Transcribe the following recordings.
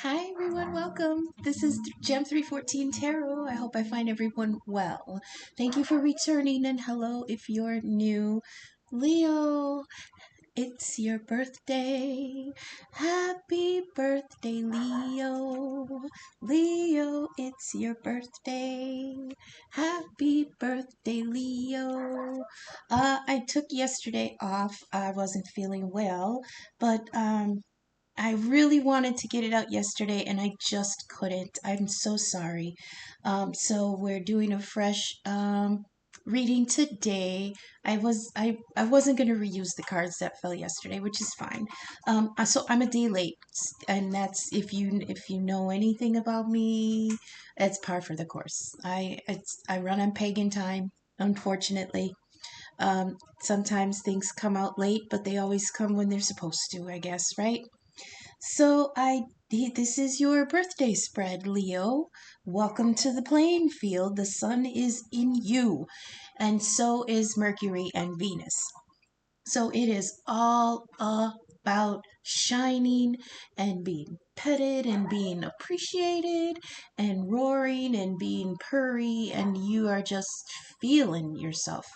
Hi everyone, welcome. This is Gem 314 Tarot. I hope I find everyone well. Thank you for returning and hello if you're new. Leo, it's your birthday. Happy birthday, Leo. Leo, it's your birthday. Happy birthday, Leo. I took yesterday off. I wasn't feeling well, but I really wanted to get it out yesterday and I just couldn't. I'm so sorry. So we're doing a fresh reading today. I wasn't gonna reuse the cards that fell yesterday, which is fine. So I'm a day late, and that's if you know anything about me, it's par for the course. I run on pagan time, unfortunately. Sometimes things come out late, but they always come when they're supposed to, I guess, right? So this is your birthday spread, Leo. Welcome to the playing field. The sun is in you, and so is Mercury and Venus. So it is all about shining and being petted and being appreciated and roaring and being purry, and you are just feeling yourself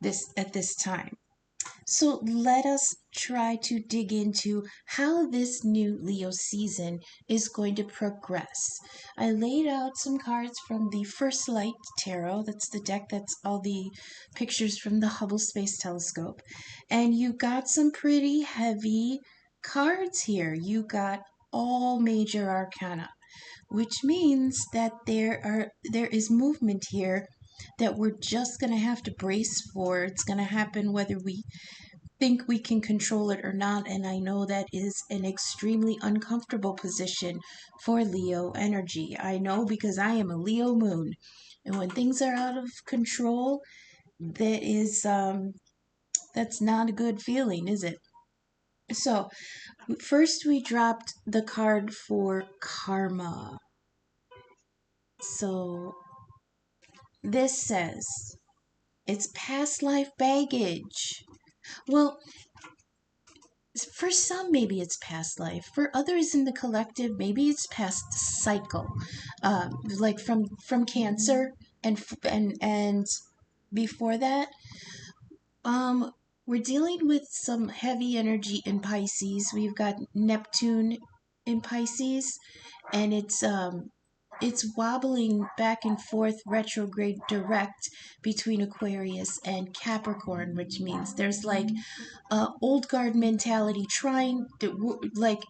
this at this time. So let us try to dig into how this new Leo season is going to progress. I laid out some cards from the First Light Tarot. That's the deck that's all the pictures from the Hubble Space Telescope. And you got some pretty heavy cards here. You got all major arcana, which means that there is movement here that we're just going to have to brace for. It's going to happen whether we think we can control it or not, and I know that is an extremely uncomfortable position for Leo energy. I know because I am a Leo moon, and when things are out of control, that is that's not a good feeling, is it? So, first we dropped the card for karma. So, this says it's past life baggage. Well, for some, maybe it's past life. For others in the collective, maybe it's past cycle, like from Cancer and before that. Um, we're dealing with some heavy energy in Pisces. We've got Neptune in Pisces, and it's wobbling back and forth retrograde direct between Aquarius and Capricorn, which means there's like old guard mentality trying to like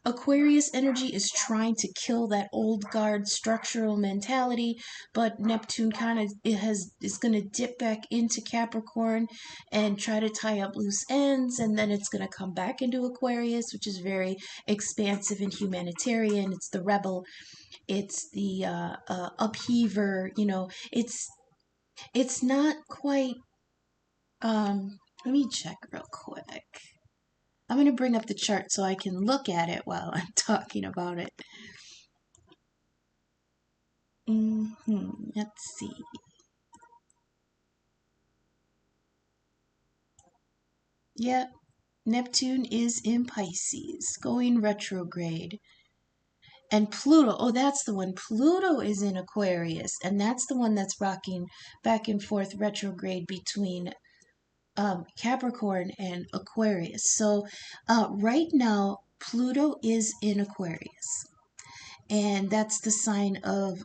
Aquarius energy is trying to kill that old guard structural mentality, but Neptune kind of is going to dip back into Capricorn and try to tie up loose ends, and then it's going to come back into Aquarius, which is very expansive and humanitarian. It's the rebel, it's the upheaver. It's not quite. Let me check real quick. I'm going to bring up the chart so I can look at it while I'm talking about it. Let's see. Yep, Neptune is in Pisces, going retrograde. And Pluto, oh, that's the one. Pluto is in Aquarius, and that's the one that's rocking back and forth retrograde between Capricorn and Aquarius. So right now, Pluto is in Aquarius, and that's the sign of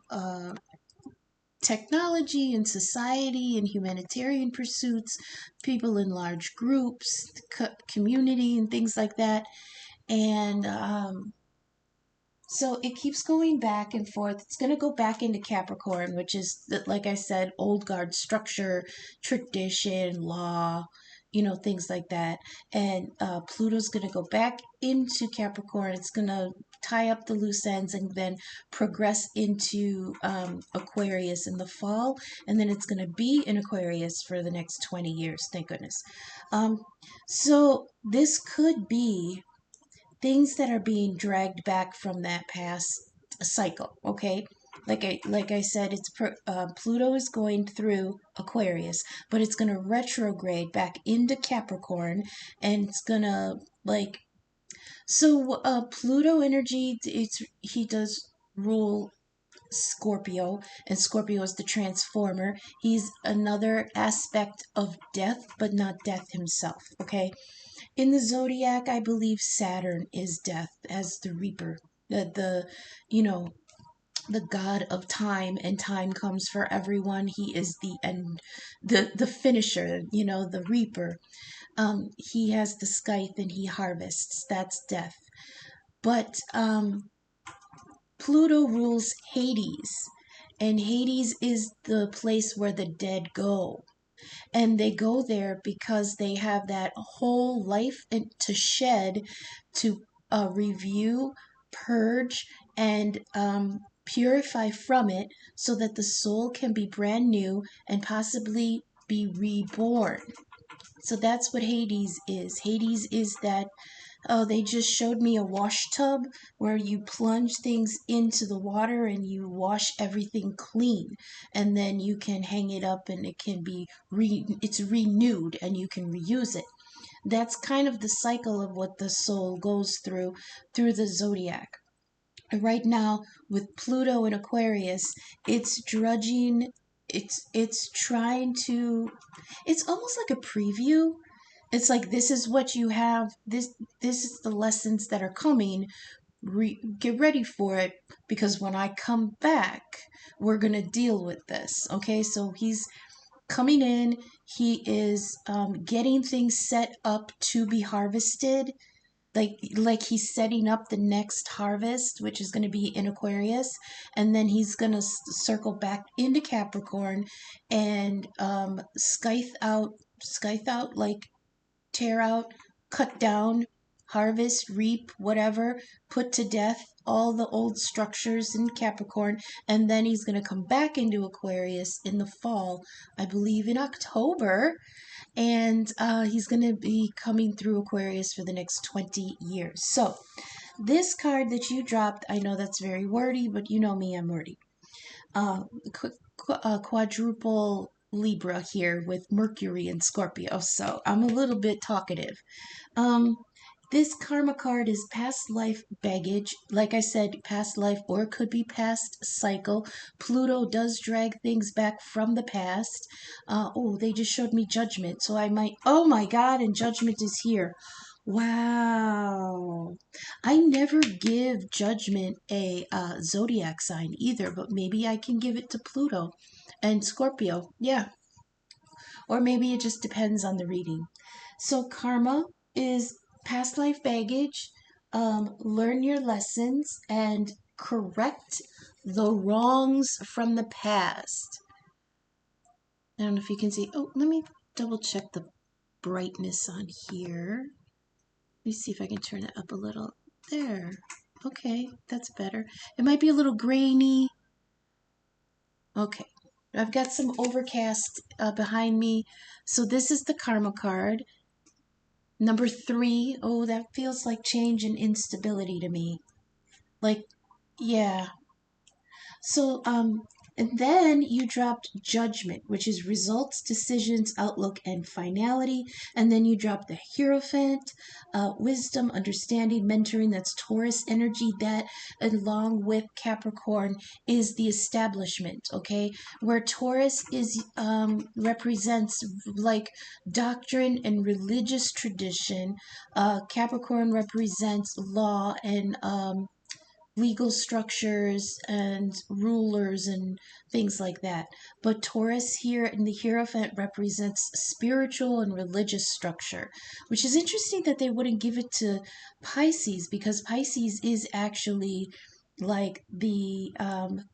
technology and society and humanitarian pursuits, people in large groups, community, and things like that. And so it keeps going back and forth. It's going to go back into Capricorn, which is, like I said, old guard structure, tradition, law, things like that. And Pluto's going to go back into Capricorn. It's going to tie up the loose ends and then progress into Aquarius in the fall. And then it's going to be in Aquarius for the next 20 years. Thank goodness. So this could be things that are being dragged back from that past cycle. Okay, like I said, it's Pluto is going through Aquarius, but it's going to retrograde back into Capricorn, and it's going to like So Pluto energy, he does rule Scorpio, and Scorpio is the transformer. He's another aspect of death, but not death himself. Okay, in the zodiac, I believe Saturn is death as the reaper, the you know the god of time, and time comes for everyone. He is the end, the finisher. The reaper. He has the scythe and he harvests. That's death. But Pluto rules Hades, and Hades is the place where the dead go. And they go there because they have that whole life to shed, to review, purge, and purify from it so that the soul can be brand new and possibly be reborn. So that's what Hades is. Hades is that. Oh, they just showed me a wash tub where you plunge things into the water and you wash everything clean, and then you can hang it up and it can be it's renewed and you can reuse it. That's kind of the cycle of what the soul goes through the zodiac. Right now with Pluto and Aquarius, it's drudging, it's trying to, it's almost like a preview. It's like, this is what you have, this is the lessons that are coming. Get ready for it, because when I come back, we're going to deal with this. Okay, so he's coming in, he is getting things set up to be harvested, like he's setting up the next harvest, which is going to be in Aquarius, and then he's going to circle back into Capricorn and scythe out, like tear out, cut down, harvest, reap, whatever, put to death all the old structures in Capricorn, and then he's going to come back into Aquarius in the fall, I believe in October, and he's going to be coming through Aquarius for the next 20 years. So, this card that you dropped, I know that's very wordy, but you know me, I'm wordy. Quadruple Libra here with Mercury and Scorpio, so I'm a little bit talkative. Um, this karma card is past life baggage. Like I said, past life, or it could be past cycle. Pluto does drag things back from the past. Oh, they just showed me judgment, so I might. Oh my God, and judgment is here. Wow. I never give judgment a zodiac sign either, but maybe I can give it to Pluto and Scorpio. Yeah. Or maybe it just depends on the reading. So, karma is past life baggage. Learn your lessons and correct the wrongs from the past. I don't know if you can see. Oh, let me double check the brightness on here. Let me see if I can turn it up a little. There. Okay, that's better. It might be a little grainy. Okay. I've got some overcast behind me. So this is the karma card. Number 3. Oh, that feels like change and instability to me. Like, yeah. So, and then you dropped judgment, which is results, decisions, outlook, and finality. And then you dropped the Hierophant, wisdom, understanding, mentoring. That's Taurus energy. That, along with Capricorn, is the establishment. Okay, where Taurus is represents like doctrine and religious tradition. Capricorn represents law and legal structures and rulers and things like that. But Taurus here in the Hierophant represents spiritual and religious structure, which is interesting that they wouldn't give it to Pisces, because Pisces is actually like the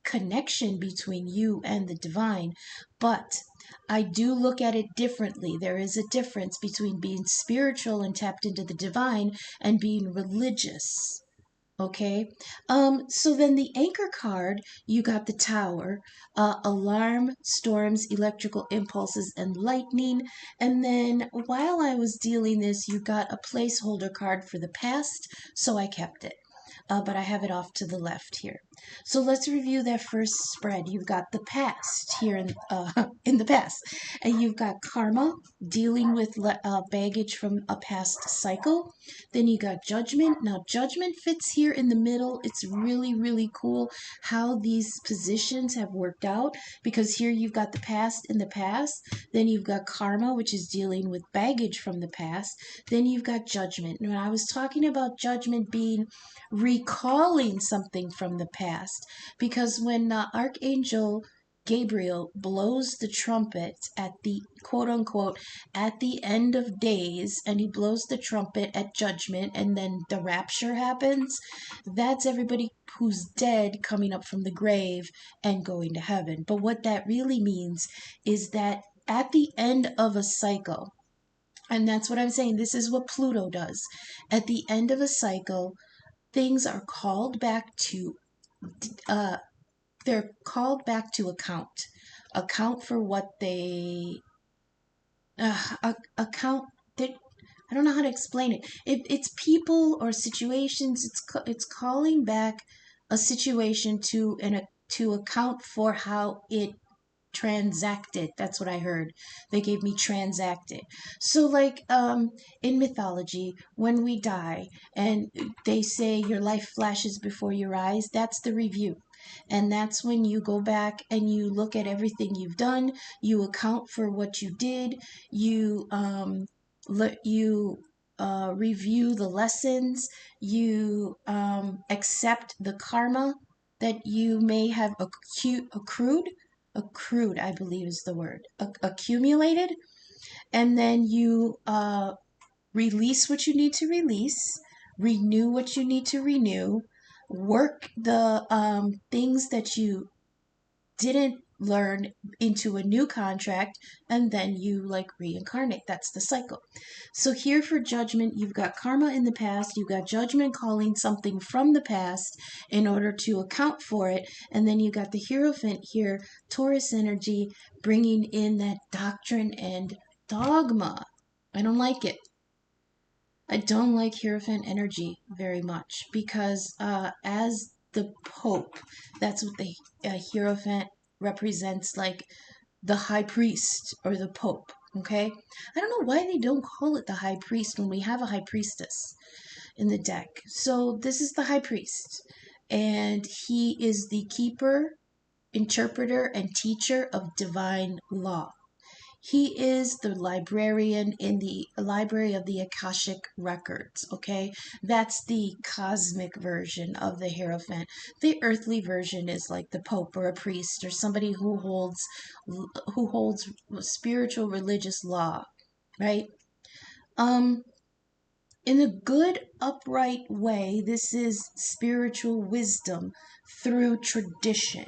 connection between you and the divine. But I do look at it differently. There is a difference between being spiritual and tapped into the divine and being religious. Okay. So then the anchor card, you got the tower, alarm, storms, electrical impulses, and lightning. And then while I was dealing this, you got a placeholder card for the past, so I kept it. but I have it off to the left here. So let's review that first spread. You've got the past here in the past, and you've got karma, dealing with baggage from a past cycle. Then you got judgment. Now judgment fits here in the middle. It's really, really cool how these positions have worked out, because here you've got the past in the past. Then you've got karma, which is dealing with baggage from the past. Then you've got judgment. When I was talking about judgment being recalling something from the past, because when Archangel Gabriel blows the trumpet at the quote unquote at the end of days, and he blows the trumpet at judgment, and then the rapture happens, that's everybody who's dead coming up from the grave and going to heaven. But what that really means is that at the end of a cycle, and that's what I'm saying, this is what Pluto does. At the end of a cycle, things are called back to uh, they're called back to account for what they account that I don't know how to explain it. It's people or situations. It's calling back a situation to account for how it transacted. That's what I heard. They gave me transacted. So like in mythology, when we die and they say your life flashes before your eyes, that's the review. And that's when you go back and you look at everything you've done, you account for what you did, you review the lessons, you accept the karma that you may have accrued, I believe is the word, accumulated, and then you release what you need to release, renew what you need to renew, work the things that you didn't learn into a new contract, and then you like reincarnate. That's the cycle. So here for judgment, you've got karma in the past, you've got judgment calling something from the past in order to account for it, and then you got the Hierophant here, Taurus energy, bringing in that doctrine and dogma. I don't like it. I don't like Hierophant energy very much, because as the Pope, that's what the Hierophant represents, like the High Priest or the Pope. Okay? I don't know why they don't call it the High Priest when we have a High Priestess in the deck. So this is the High Priest, and he is the keeper, interpreter, and teacher of divine law. He is the librarian in the library of the Akashic records, okay? That's the cosmic version of the Hierophant. The earthly version is like the Pope or a priest or somebody who holds spiritual religious law, right? In a good upright way, this is spiritual wisdom through tradition.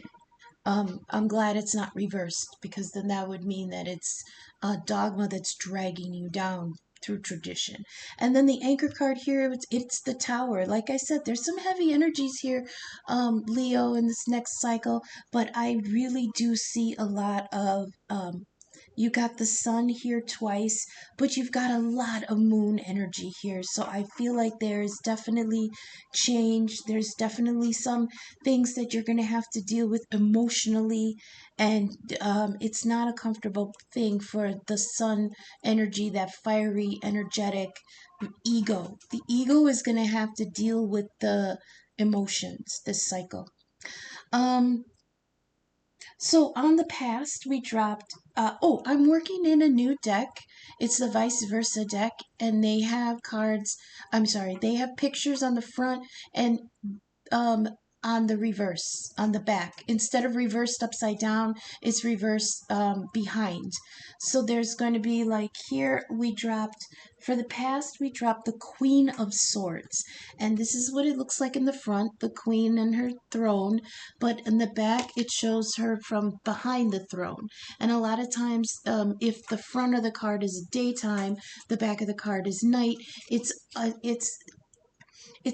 I'm glad it's not reversed, because then that would mean that it's a dogma that's dragging you down through tradition. And then the anchor card here, it's the tower. Like I said, there's some heavy energies here, Leo, in this next cycle, but I really do see a lot of you got the sun here twice, but you've got a lot of moon energy here. So I feel like there's definitely change. There's definitely some things that you're going to have to deal with emotionally. And it's not a comfortable thing for the sun energy, that fiery, energetic ego. The ego is going to have to deal with the emotions this cycle. Um, so on the past, we dropped. I'm working in a new deck. It's the vice versa deck, and they have cards. I'm sorry, they have pictures on the front and um on the reverse, on the back. Instead of reversed upside down, it's reversed behind. So there's going to be like here we dropped, for the past we dropped the Queen of Swords, and this is what it looks like in the front, the Queen and her throne, but in the back it shows her from behind the throne. And a lot of times, if the front of the card is daytime, the back of the card is night. It's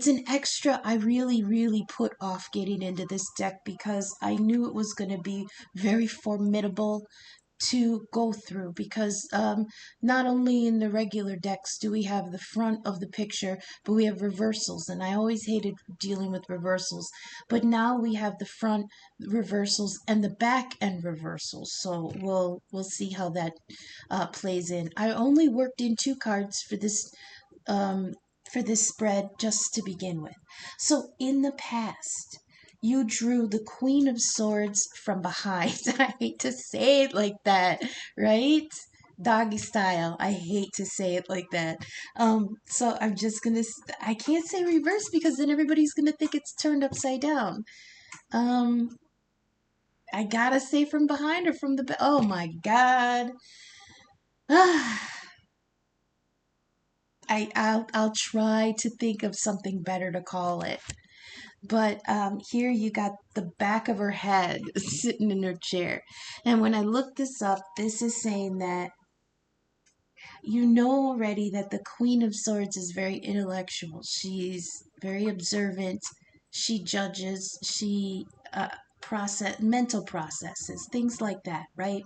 an extra I really, really put off getting into this deck, because I knew it was going to be very formidable to go through, because not only in the regular decks do we have the front of the picture, but we have reversals, and I always hated dealing with reversals. But now we have the front reversals and the back end reversals, so we'll see how that plays in. I only worked in 2 cards um, for this spread just to begin with. So in the past, you drew the Queen of Swords from behind. I hate to say it like that, right? Doggy style. I hate to say it like that. So I'm just gonna. I can't say reverse because then everybody's gonna think it's turned upside down. Um, I gotta say from behind or from the. Oh my God. I'll try to think of something better to call it. But here you got the back of her head sitting in her chair. And when I looked this up, this is saying that you know already that the Queen of Swords is very intellectual. She's very observant. She judges. She mental processes, things like that, right?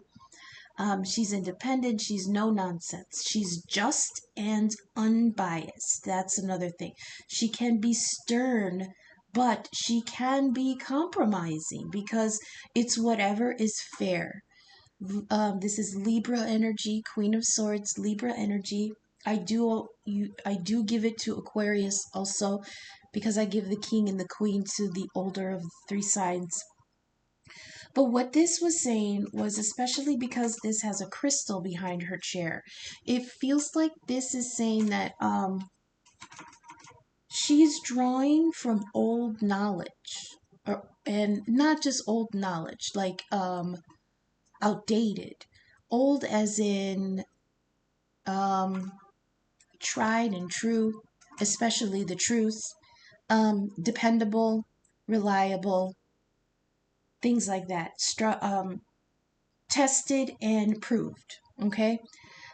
She's independent. She's no nonsense. She's just and unbiased. That's another thing. She can be stern, but she can be compromising because it's whatever is fair. This is Libra energy, Queen of Swords, Libra energy. I do give it to Aquarius also, because I give the King and the Queen to the older of the 3 signs. But what this was saying was, especially because this has a crystal behind her chair, it feels like this is saying that she's drawing from old knowledge, and not just old knowledge, like outdated, old as in um, tried and true, especially the truth, dependable, reliable, things like that. Tested and proved. Okay.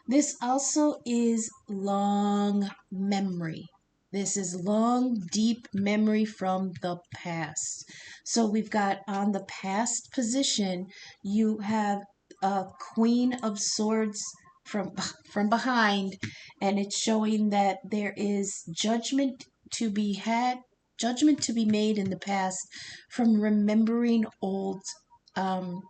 This also is long memory. This is long, deep memory from the past. So we've got on the past position, you have a Queen of Swords from from behind, and it's showing that there is to be had, judgment to be made in the past from remembering old um,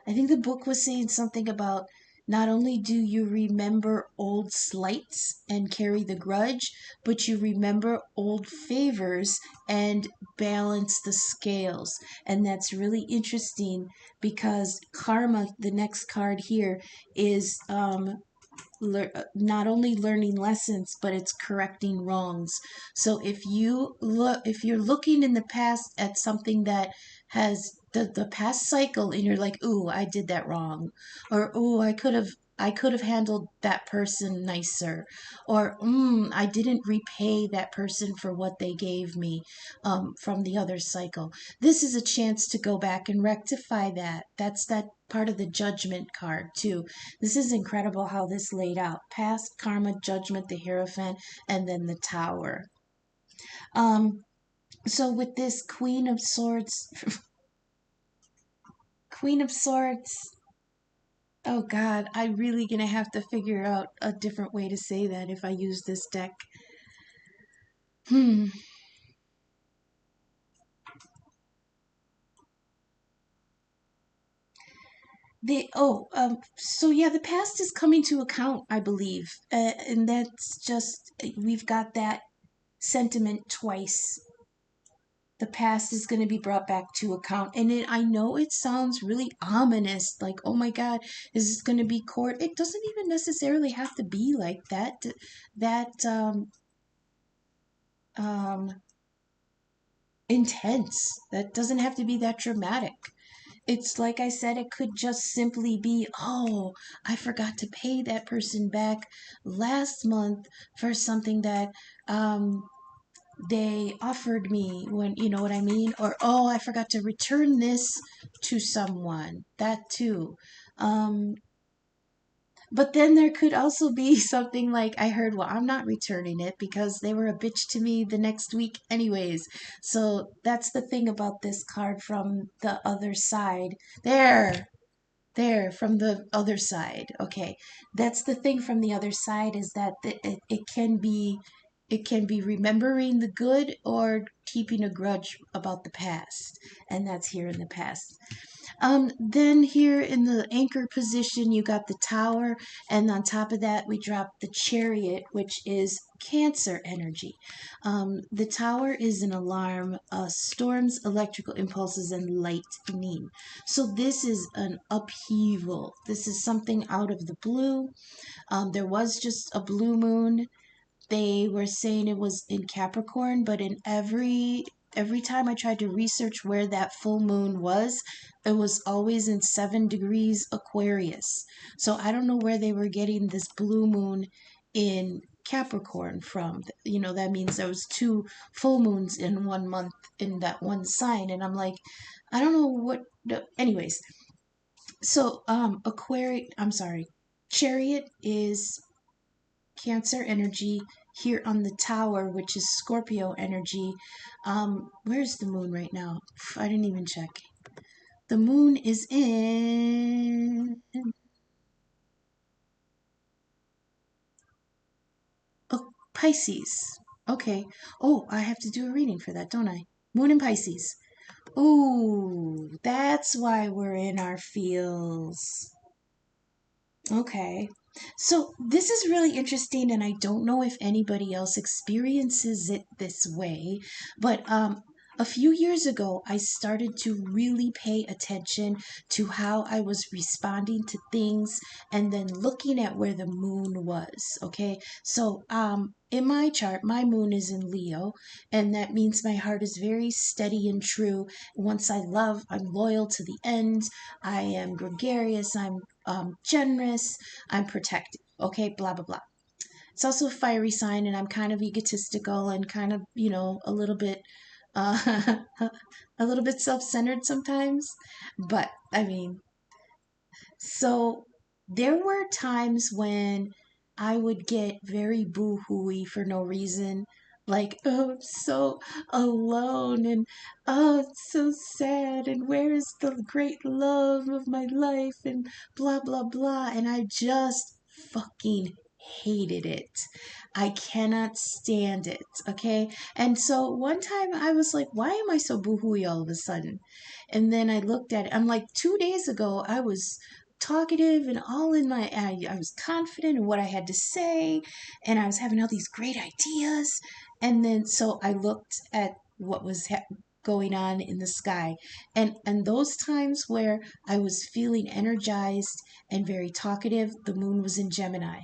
I think the book was saying something about not only do you remember old slights and carry the grudge, but you remember old favors and balance the scales. And that's really interesting because karma, the next card here, is not only learning lessons, but it's correcting wrongs. So if you're looking in the past at something that has the past cycle, and you're like, ooh, I did that wrong, or ooh, I could have handled that person nicer, or I didn't repay that person for what they gave me from the other cycle. This is a chance to go back and rectify that. That's that part of the judgment card too. This is incredible how this laid out. Past, karma, judgment, the Hierophant, and then the Tower. Um, so with this Queen of Swords, Queen of Swords, oh God, I'm really gonna have to figure out a different way to say that if I use this deck. Hmm. So yeah, the past is coming to account, I believe, and that's just we've got that sentiment twice. The past is going to be brought back to account. And I know it sounds really ominous, like, oh my God, is this going to be court? It doesn't even necessarily have to be like that um, intense. That doesn't have to be that dramatic. It's like I said, it could just simply be, oh, I forgot to pay that person back last month for something that they offered me, when you know what I mean, or oh, I forgot to return this to someone, that too. um But then there could also be something like I heard, well, I'm not returning it because they were a bitch to me the next week, anyways. So that's the thing about this card from the other side. There, from the other side. Okay. That's the thing from the other side is that it can be remembering the good or keeping a grudge about the past. And that's here in the past. Then here in the anchor position, you got the tower, and on top of that, we drop the chariot, which is Cancer energy. The tower is an alarm, storms, electrical impulses, and lightning. So this is an upheaval. This is something out of the blue. There was just a blue moon. They were saying it was in Capricorn, but in every time I tried to research where that full moon was, it was always in 7 degrees Aquarius. So I don't know where they were getting this blue moon in Capricorn from. That means there was two full moons in 1 month in that one sign, and I'm like, I don't know what. Anyways, so I'm sorry, Chariot is Cancer energy here on the tower, which is Scorpio energy. Where's the moon right now? I didn't even check. The moon is in Pisces. Okay. Oh, I have to do a reading for that, don't I? Moon in Pisces. Ooh, that's why we're in our feels. Okay. So this is really interesting, and I don't know if anybody else experiences it this way, but a few years ago, I started to really pay attention to how I was responding to things and then looking at where the moon was. Okay. So in my chart, my moon is in Leo, and that means my heart is very steady and true. Once I love, I'm loyal to the end. I am gregarious. I'm generous, I'm protective, okay, blah, blah, blah. It's also a fiery sign, and I'm kind of egotistical and kind of, a little bit, uh, a little bit self-centered sometimes. But I mean, so there were times when I would get very boo-hooey for no reason. Like, oh, I'm so alone, and oh, it's so sad, and where is the great love of my life, and blah, blah, blah. And I just fucking hated it. I cannot stand it, okay? And so one time I was like, why am I so boo-hooey all of a sudden? And then I looked at it. I'm like, 2 days ago, I was talkative and all in I was confident in what I had to say, and I was having all these great ideas. And then so I looked at what was going on in the sky, and those times where I was feeling energized and very talkative, the moon was in Gemini.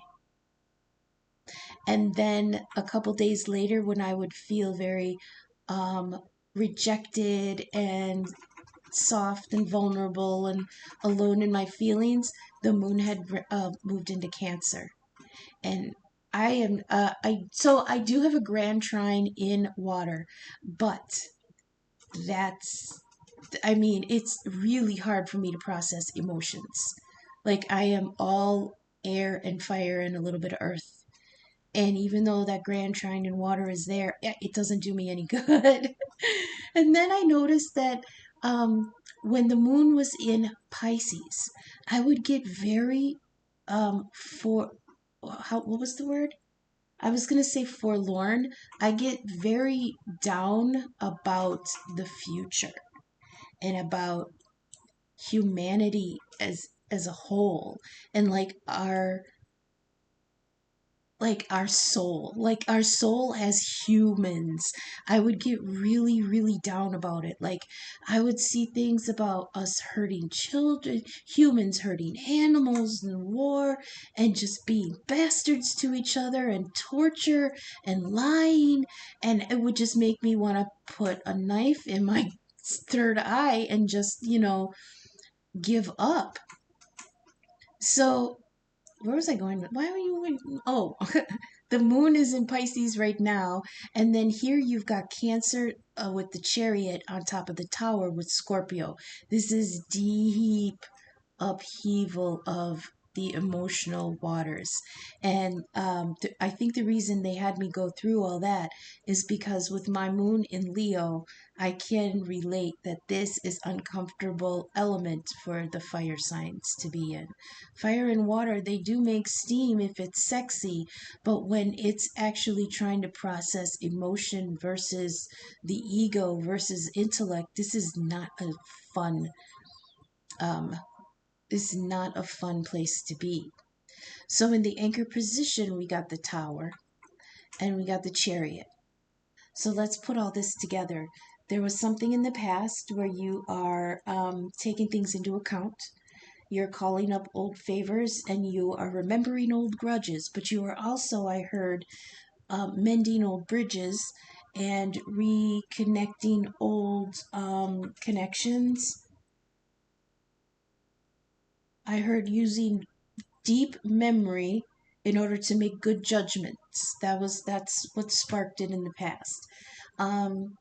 And then a couple days later, when I would feel very um, rejected and soft and vulnerable and alone in my feelings, the moon had moved into Cancer. And I do have a grand trine in water, but that's, I mean, it's really hard for me to process emotions. Like, I am all air and fire and a little bit of earth. And even though that grand trine in water is there, it doesn't do me any good. And then I noticed that when the moon was in Pisces, I would get very for what was the word? I was gonna say forlorn. I get very down about the future and about humanity as a whole, and our soul as humans. I would get really, really down about it. Like, I would see things about us hurting children, humans hurting animals, and war, and just being bastards to each other, and torture and lying. And it would just make me want to put a knife in my third eye and just, give up. So where was I going? Why were you? Oh, the moon is in Pisces right now, and then here you've got Cancer with the chariot on top of the tower with Scorpio. This is deep upheaval of the emotional waters. And I think the reason they had me go through all that is because with my moon in Leo, I can relate that this is uncomfortable element for the fire signs to be in. Fire and water, they do make steam if it's sexy, but when it's actually trying to process emotion versus the ego versus intellect, fun um, this is not a fun place to be. So in the anchor position, we got the tower and we got the chariot. So let's put all this together. There was something in the past where you are taking things into account. You're calling up old favors and you are remembering old grudges, but you are also, I heard, mending old bridges and reconnecting old connections. I heard using deep memory in order to make good judgments. That's what sparked it in the past. Um,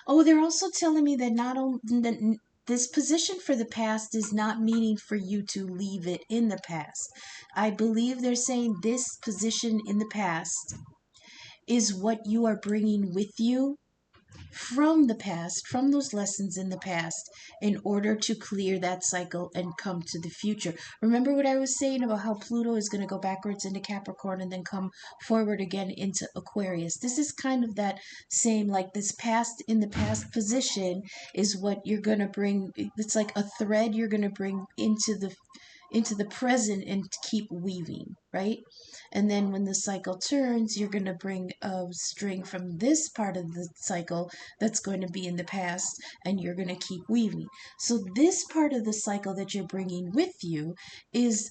oh, they're also telling me that not only that this position for the past is not meaning for you to leave it in the past. I believe they're saying this position in the past is what you are bringing with you from the past, from those lessons in the past, in order to clear that cycle and come to the future. Remember what I was saying about how Pluto is going to go backwards into Capricorn and then come forward again into Aquarius? This is kind of that same, like this past in the past position is what you're going to bring. It's like a thread you're going to bring into the present and keep weaving, right? And then when the cycle turns, you're going to bring a string from this part of the cycle that's going to be in the past, and you're going to keep weaving. So this part of the cycle that you're bringing with you is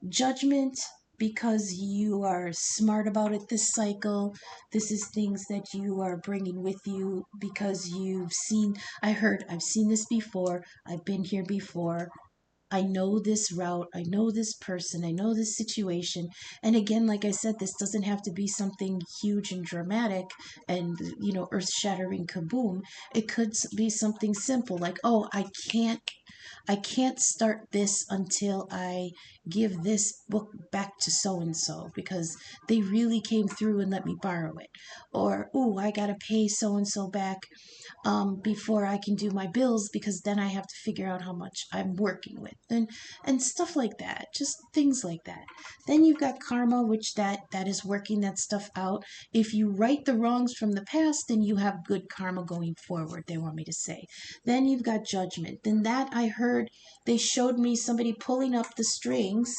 judgment, because you are smart about it this cycle. This is things that you are bringing with you because you've seen, I've seen this before, I've been here before, I know this route, I know this person, I know this situation. And again, like I said, this doesn't have to be something huge and dramatic and, earth shattering kaboom. It could be something simple like, oh, I can't start this until I give this book back to so and so because they really came through and let me borrow it. Or, oh, I got to pay so and so back before I can do my bills because then I have to figure out how much I'm working with and stuff like that. Just things like that. Then you've got karma, which that is working that stuff out. If you right the wrongs from the past, then you have good karma going forward, they want me to say. Then you've got judgment. Then that I heard they showed me somebody pulling up the strings.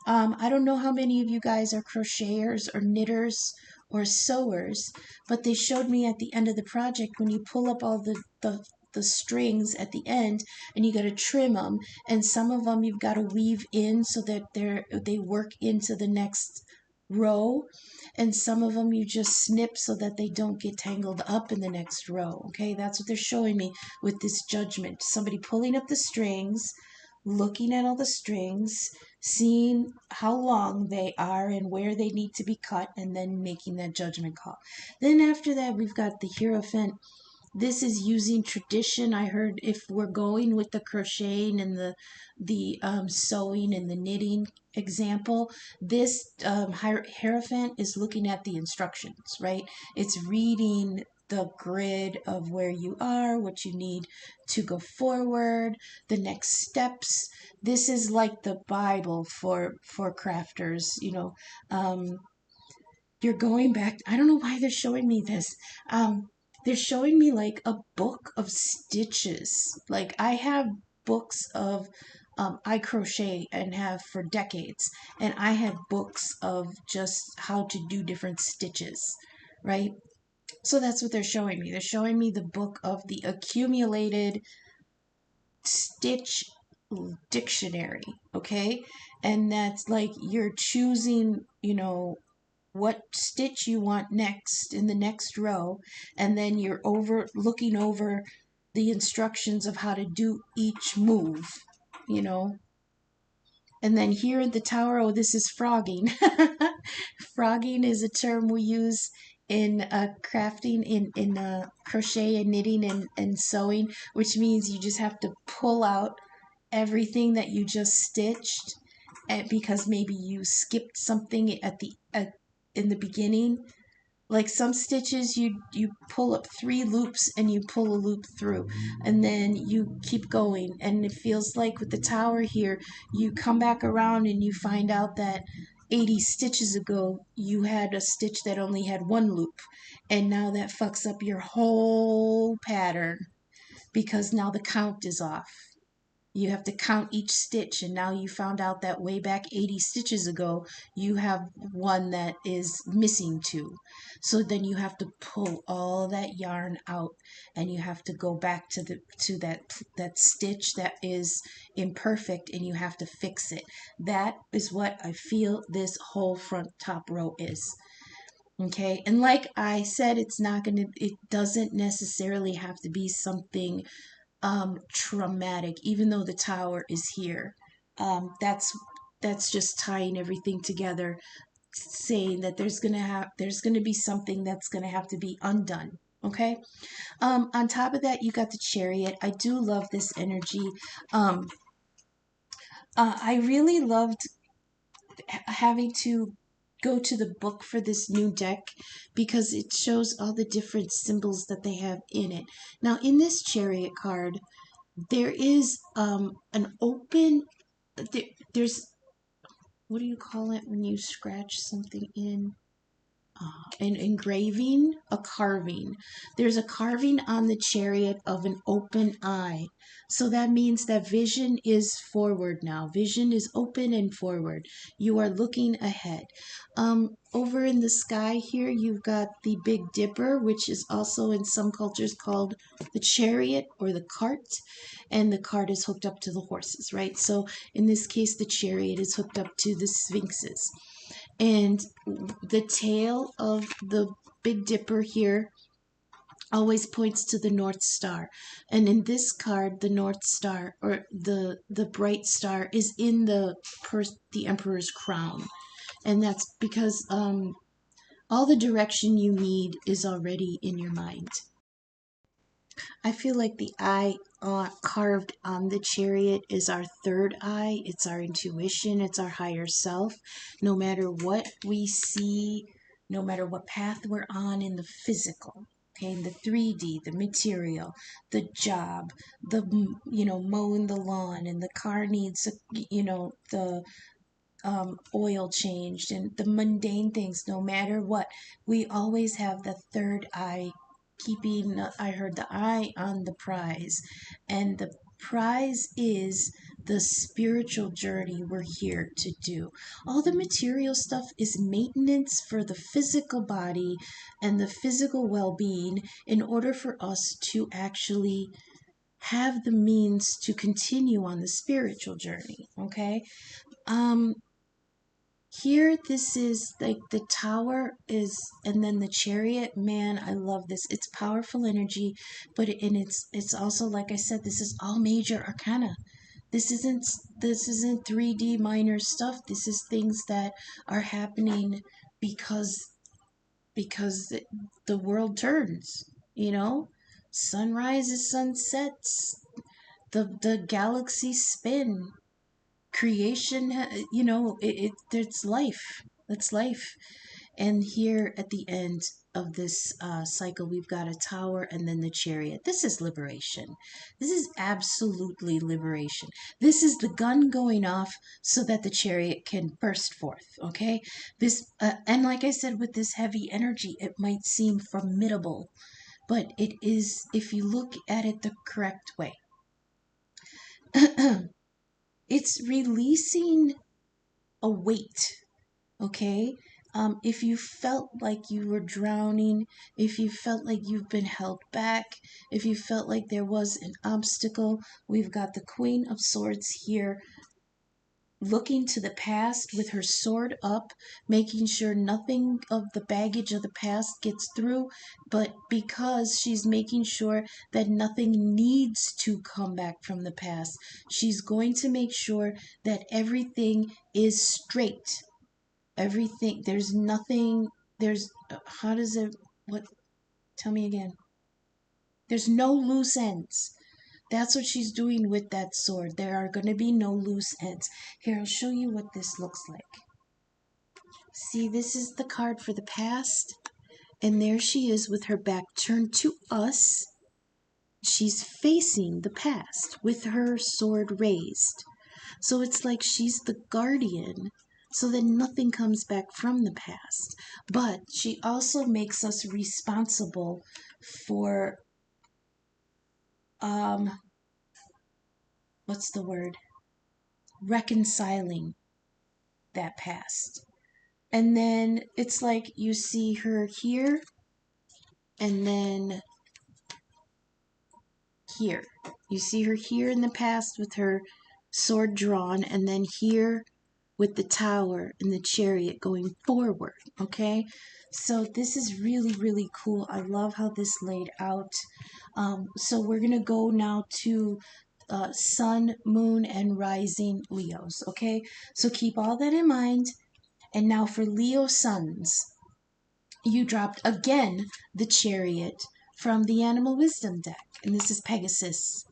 I don't know how many of you guys are crocheters or knitters or sewers, but they showed me at the end of the project when you pull up all the strings at the end and you got to trim them, and some of them you've got to weave in so that they work into the next row, and some of them you just snip so that they don't get tangled up in the next row. Okay, that's what they're showing me with this judgment. Somebody pulling up the strings, looking at all the strings, seeing how long they are and where they need to be cut, and then making that judgment call. Then after that, we've got the Hierophant. This is using tradition. I heard if we're going with the crocheting and the sewing and the knitting example, this Hierophant is looking at the instructions, right? It's reading the grid of where you are, what you need to go forward, the next steps. This is like the Bible for crafters, you're going back. I don't know why they're showing me this. They're showing me like a book of stitches. Like I have books of I crochet and have for decades, and I had books of just how to do different stitches, right? So that's what they're showing me. They're showing me the book of the accumulated stitch dictionary, okay? And that's like you're choosing, what stitch you want next in the next row, and then you're looking over the instructions of how to do each move, you know. And then here in the tower, oh, this is frogging. Frogging is a term we use in crafting, in crochet and knitting and sewing, which means you just have to pull out everything that you just stitched, because maybe you skipped something in the beginning. Like some stitches, you pull up 3 loops and you pull a loop through, and then you keep going, and it feels like with the tower here, you come back around and you find out that 80 stitches ago you had a stitch that only had 1 loop, and now that fucks up your whole pattern because now the count is off. You have to count each stitch, and now you found out that way back 80 stitches ago you have one that is missing 2. So then you have to pull all that yarn out, and you have to go back to that stitch that is imperfect, and you have to fix it. That is what I feel this whole front top row is. Okay, and like I said, it doesn't necessarily have to be something traumatic, even though the tower is here. That's just tying everything together, saying that there's gonna be something that's gonna have to be undone. Okay. On top of that, you got the chariot. I do love this energy. Um, I really loved having to go to the book for this new deck because it shows all the different symbols that they have in it. Now, in this chariot card, there is an open there's, what do you call it when you scratch something in, an engraving, a carving. There's a carving on the chariot of an open eye. So that means that vision is forward now. Vision is open and forward. You are looking ahead. Over in the sky here, you've got the Big Dipper, which is also in some cultures called the chariot or the cart. And the cart is hooked up to the horses, right? So in this case, the chariot is hooked up to the sphinxes. And the tail of the Big Dipper here always points to the North Star. And in this card, the North Star, or the bright star, is in the Emperor's crown. And that's because all the direction you need is already in your mind. I feel like the eye carved on the chariot is our third eye. It's our intuition. It's our higher self. No matter what we see, no matter what path we're on in the physical, okay, in the 3D, the material, the job, the, mowing the lawn, and the car needs, the oil changed, and the mundane things, no matter what, we always have the third eye keeping, I heard, the eye on the prize. And the prize is the spiritual journey we're here to do. All the material stuff is maintenance for the physical body and the physical well-being in order for us to actually have the means to continue on the spiritual journey. Okay. Here, this is like the tower is, and then the chariot. Man, I love this. It's powerful energy, but it's also, like I said, this is all major arcana. This isn't 3D minor stuff. This is things that are happening because the world turns. Sun rises, sun sets. The galaxies spin. Creation, it's life. That's life. And here at the end of this cycle, we've got a tower and then the chariot. This is liberation. This is absolutely liberation. This is the gun going off so that the chariot can burst forth. Okay, this and like I said, with this heavy energy, it might seem formidable, but it is, if you look at it the correct way. It's releasing a weight, okay? If you felt like you were drowning, if you felt like you've been held back, if you felt like there was an obstacle, we've got the Queen of Swords here looking to the past with her sword up, making sure nothing of the baggage of the past gets through, but because she's making sure that nothing needs to come back from the past, she's going to make sure that everything is straight. Everything, there's nothing, how does it, what, tell me again. There's no loose ends. That's what she's doing with that sword. There are going to be no loose ends. Here, I'll show you what this looks like. See, this is the card for the past. And there she is with her back turned to us. She's facing the past with her sword raised. So it's like she's the guardian so that nothing comes back from the past. But she also makes us responsible for, what's the word? Reconciling that past. And then it's like you see her here and then here. You see her here in the past with her sword drawn, and then here with the tower and the chariot going forward. Okay, so this is really, really cool. I love how this laid out. So we're gonna go now to sun, moon, and rising Leos. Okay, so keep all that in mind. And now for Leo suns, you dropped again the chariot from the animal wisdom deck, and this is Pegasus.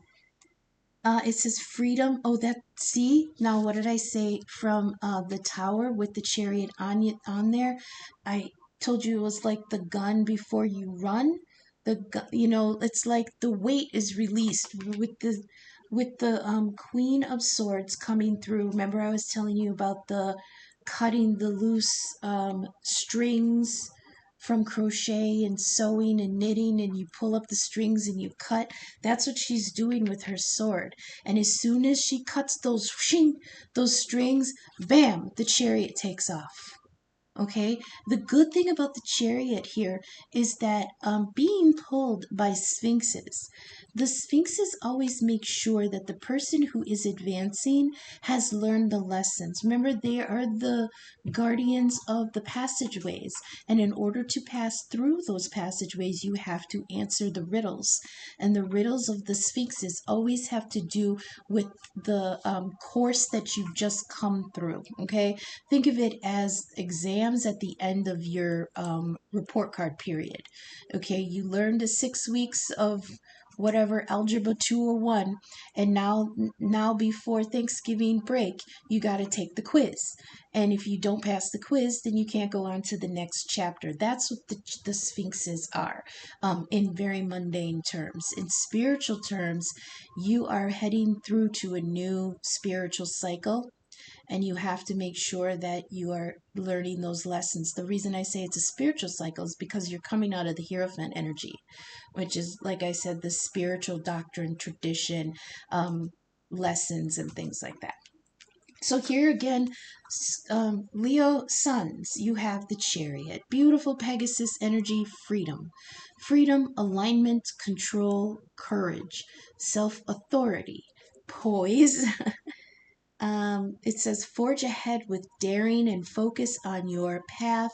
It says freedom. Oh, that, see? Now, what did I say from the tower with the chariot on there? I told you it was like the gun before you run. It's like the weight is released with the Queen of Swords coming through. Remember, I was telling you about the cutting the loose strings from crochet and sewing and knitting, and you pull up the strings and you cut. That's what she's doing with her sword. And as soon as she cuts those strings, bam, the chariot takes off. Okay, the good thing about the chariot here is that being pulled by sphinxes, the sphinxes always make sure that the person who is advancing has learned the lessons. Remember, they are the guardians of the passageways, and in order to pass through those passageways, you have to answer the riddles. And the riddles of the sphinxes always have to do with the course that you've just come through. Okay, think of it as exams at the end of your report card period. Okay, you learned the 6 weeks of whatever algebra 201, and now before Thanksgiving break you got to take the quiz, and if you don't pass the quiz then you can't go on to the next chapter. That's what the sphinxes are, in very mundane terms. In spiritual terms, you are heading through to a new spiritual cycle, and you have to make sure that you are learning those lessons. The reason I say it's a spiritual cycle is because you're coming out of the Hierophant energy, which is, like I said, the spiritual doctrine, tradition, lessons, and things like that. So here again, Leo suns, you have the chariot. Beautiful Pegasus energy, freedom. Freedom, alignment, control, courage, self-authority, poise. It says forge ahead with daring and focus on your path.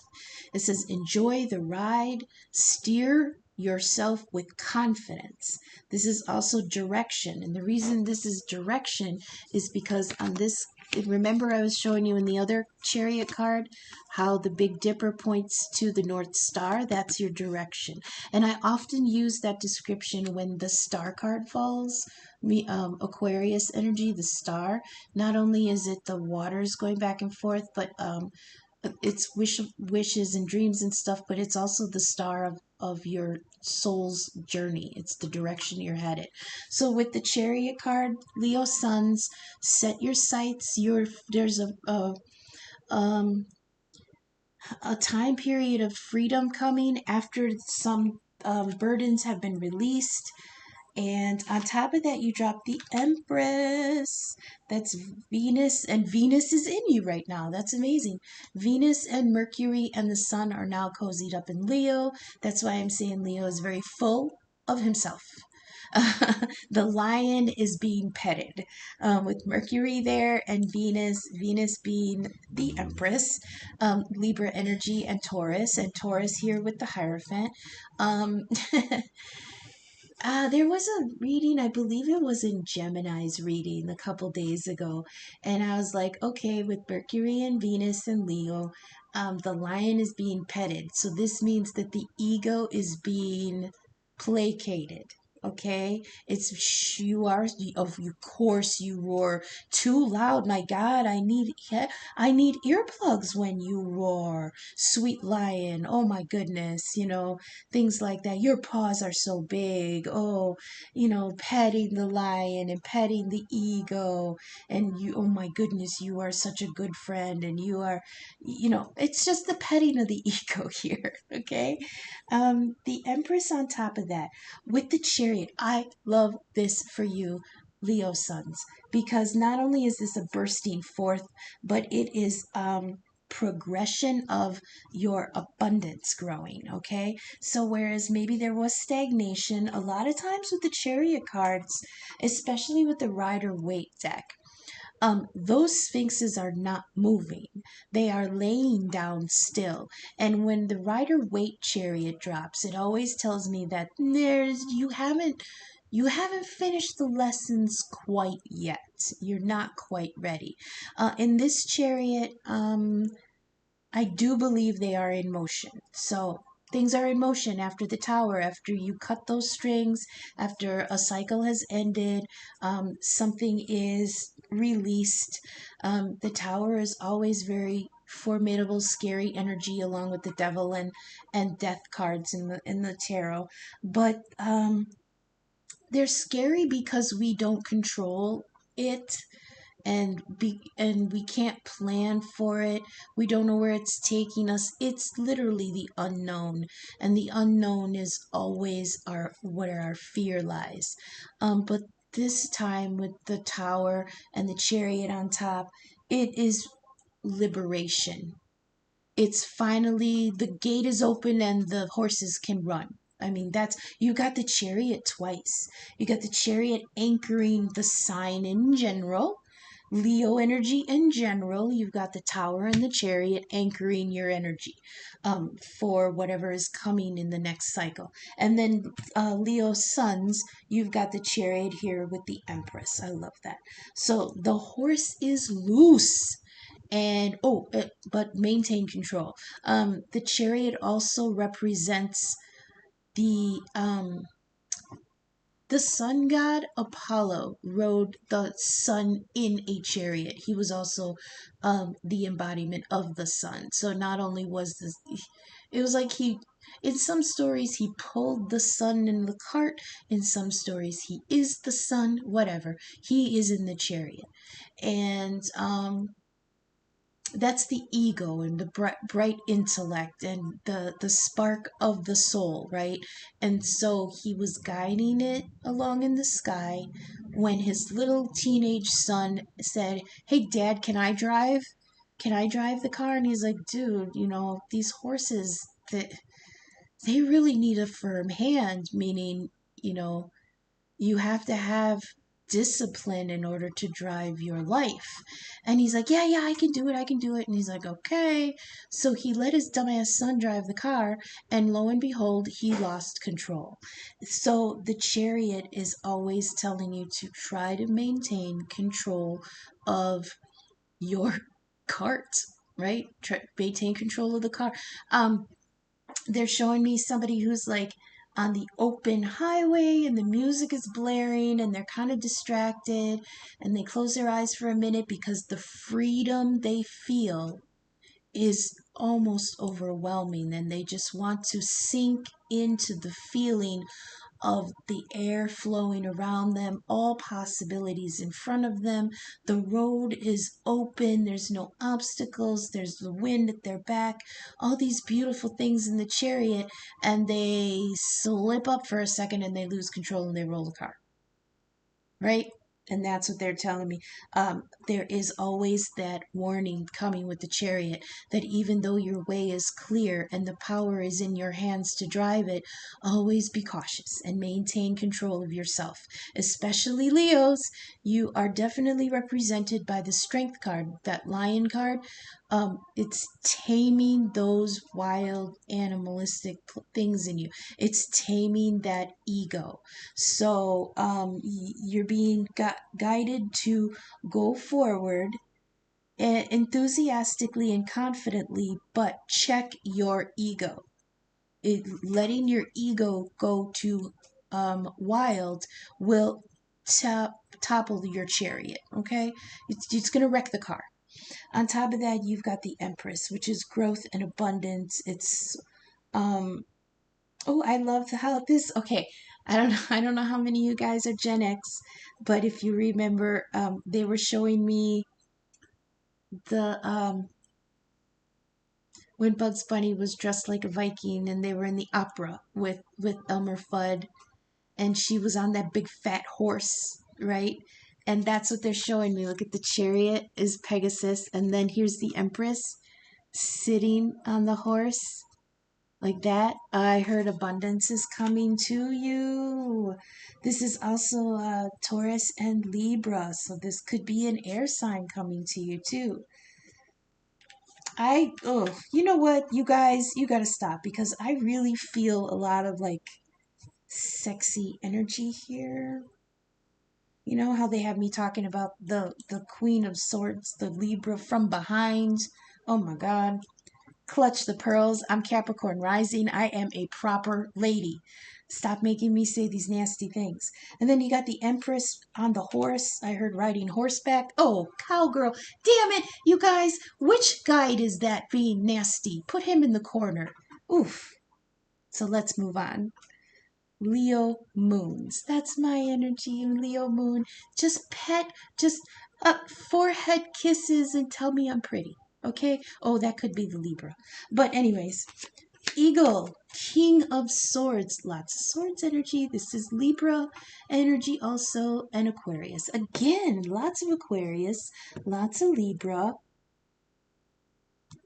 It says enjoy the ride, steer yourself with confidence. This is also direction. And the reason this is direction is because on this, remember I was showing you in the other chariot card how the Big Dipper points to the North Star? That's your direction. And I often use that description when the star card falls. Aquarius energy, the star. Not only is it the waters going back and forth, but it's wishes and dreams and stuff, but it's also the star of your soul's journey. It's the direction you're headed. So with the chariot card, Leo suns, set your sights. There's a time period of freedom coming after some burdens have been released. And on top of that, you drop the Empress. That's Venus, and Venus is in you right now. That's amazing. Venus and Mercury and the Sun are now cozied up in Leo. That's why I'm saying Leo is very full of himself. The lion is being petted with Mercury there and Venus being the Empress, Libra energy, and Taurus here with the Hierophant. There was a reading, I believe it was in Gemini's reading a couple days ago, and I was like, okay, with Mercury and Venus and Leo, the lion is being petted. So this means that the ego is being placated. Okay, you are, of course you roar too loud. My God, I need earplugs when you roar, sweet lion. Oh my goodness, things like that. Your paws are so big. Oh, petting the lion and petting the ego, and you. Oh my goodness, you are such a good friend, and you are, it's just the petting of the ego here. Okay, the Empress on top of that with the chariot. I love this for you, Leo sons, because not only is this a bursting forth, but it is progression of your abundance growing. Okay, so whereas maybe there was stagnation a lot of times with the chariot cards, especially with the Rider-Waite deck, those sphinxes are not moving. They are laying down still. And when the Rider-Waite chariot drops, it always tells me that you haven't finished the lessons quite yet. You're not quite ready. In this chariot, I do believe they are in motion. So things are in motion after the tower, after you cut those strings, after a cycle has ended, something is released. The tower is always very formidable, scary energy, along with the devil and death cards in the tarot. But they're scary because we don't control it, and we can't plan for it. We don't know where it's taking us. It's literally the unknown, and the unknown is always where our fear lies. But this time with the tower and the chariot on top, it is liberation. It's finally, the gate is open and the horses can run. I mean, you got the chariot twice. You got the chariot anchoring the sign in general, Leo energy in general. You've got the tower and the chariot anchoring your energy for whatever is coming in the next cycle. And then Leo sons, you've got the chariot here with the Empress. I love that. So the horse is loose, and but maintain control. The chariot also represents the the sun god Apollo rode the sun in a chariot. He was also the embodiment of the sun. So not only was this, it was like in some stories he pulled the sun in the cart, in some stories he is the sun, whatever. He is in the chariot. And that's the ego and the bright intellect and the spark of the soul, right? And so he was guiding it along in the sky when his little teenage son said, "Hey dad, can I drive the car?" And he's like, "Dude, these horses, that they really need a firm hand," meaning, you know you have to have discipline in order to drive your life. And he's like, yeah, I can do it, I can do it. And he's like, okay. So he let his dumbass son drive the car, and lo and behold, he lost control. So the chariot is always telling you to try to maintain control of your cart, right? Maintain control of the car. They're showing me somebody who's like on the open highway and the music is blaring and they're kind of distracted, and they close their eyes for a minute because the freedom they feel is almost overwhelming, and they just want to sink into the feeling of the air flowing around them, all possibilities in front of them. The road is open, there's no obstacles, there's the wind at their back, all these beautiful things in the chariot, and they slip up for a second and they lose control and they roll the car, right? And that's what they're telling me. There is always that warning coming with the chariot, that even though your way is clear and the power is in your hands to drive it, always be cautious and maintain control of yourself. Especially Leos, you are definitely represented by the strength card, that lion card. It's taming those wild animalistic things in you. It's taming that ego. So you're being guided to go forward enthusiastically and confidently, but check your ego. Letting your ego go too wild will topple your chariot. Okay, it's gonna wreck the car. On top of that, you've got the Empress, which is growth and abundance. It's um oh, I love how this. Okay, I don't know how many of you guys are Gen X, but if you remember, they were showing me the when Bugs Bunny was dressed like a Viking and they were in the opera with Elmer Fudd, and she was on that big fat horse, right? And that's what they're showing me. Look at the chariot is Pegasus, and then here's the Empress sitting on the horse like that. I heard abundance is coming to you. This is also Taurus and Libra, so this could be an air sign coming to you too. You know what, you guys, you gotta stop because I really feel a lot of like sexy energy here. You know how they have me talking about the Queen of Swords, the Libra from behind. Oh my God. Clutch the pearls. I'm Capricorn rising. I am a proper lady. Stop making me say these nasty things. And then you got the Empress on the horse. I heard riding horseback. Oh, cowgirl. Damn it, you guys. Which guide is that being nasty? Put him in the corner. Oof. So let's move on. Leo moons. That's my energy, Leo moon. Just pet, just forehead kisses and tell me I'm pretty. Okay? Oh, that could be the Libra. But anyways, Eagle, King of Swords. Lots of swords energy. This is Libra energy also, and Aquarius. Again, lots of Aquarius, lots of Libra.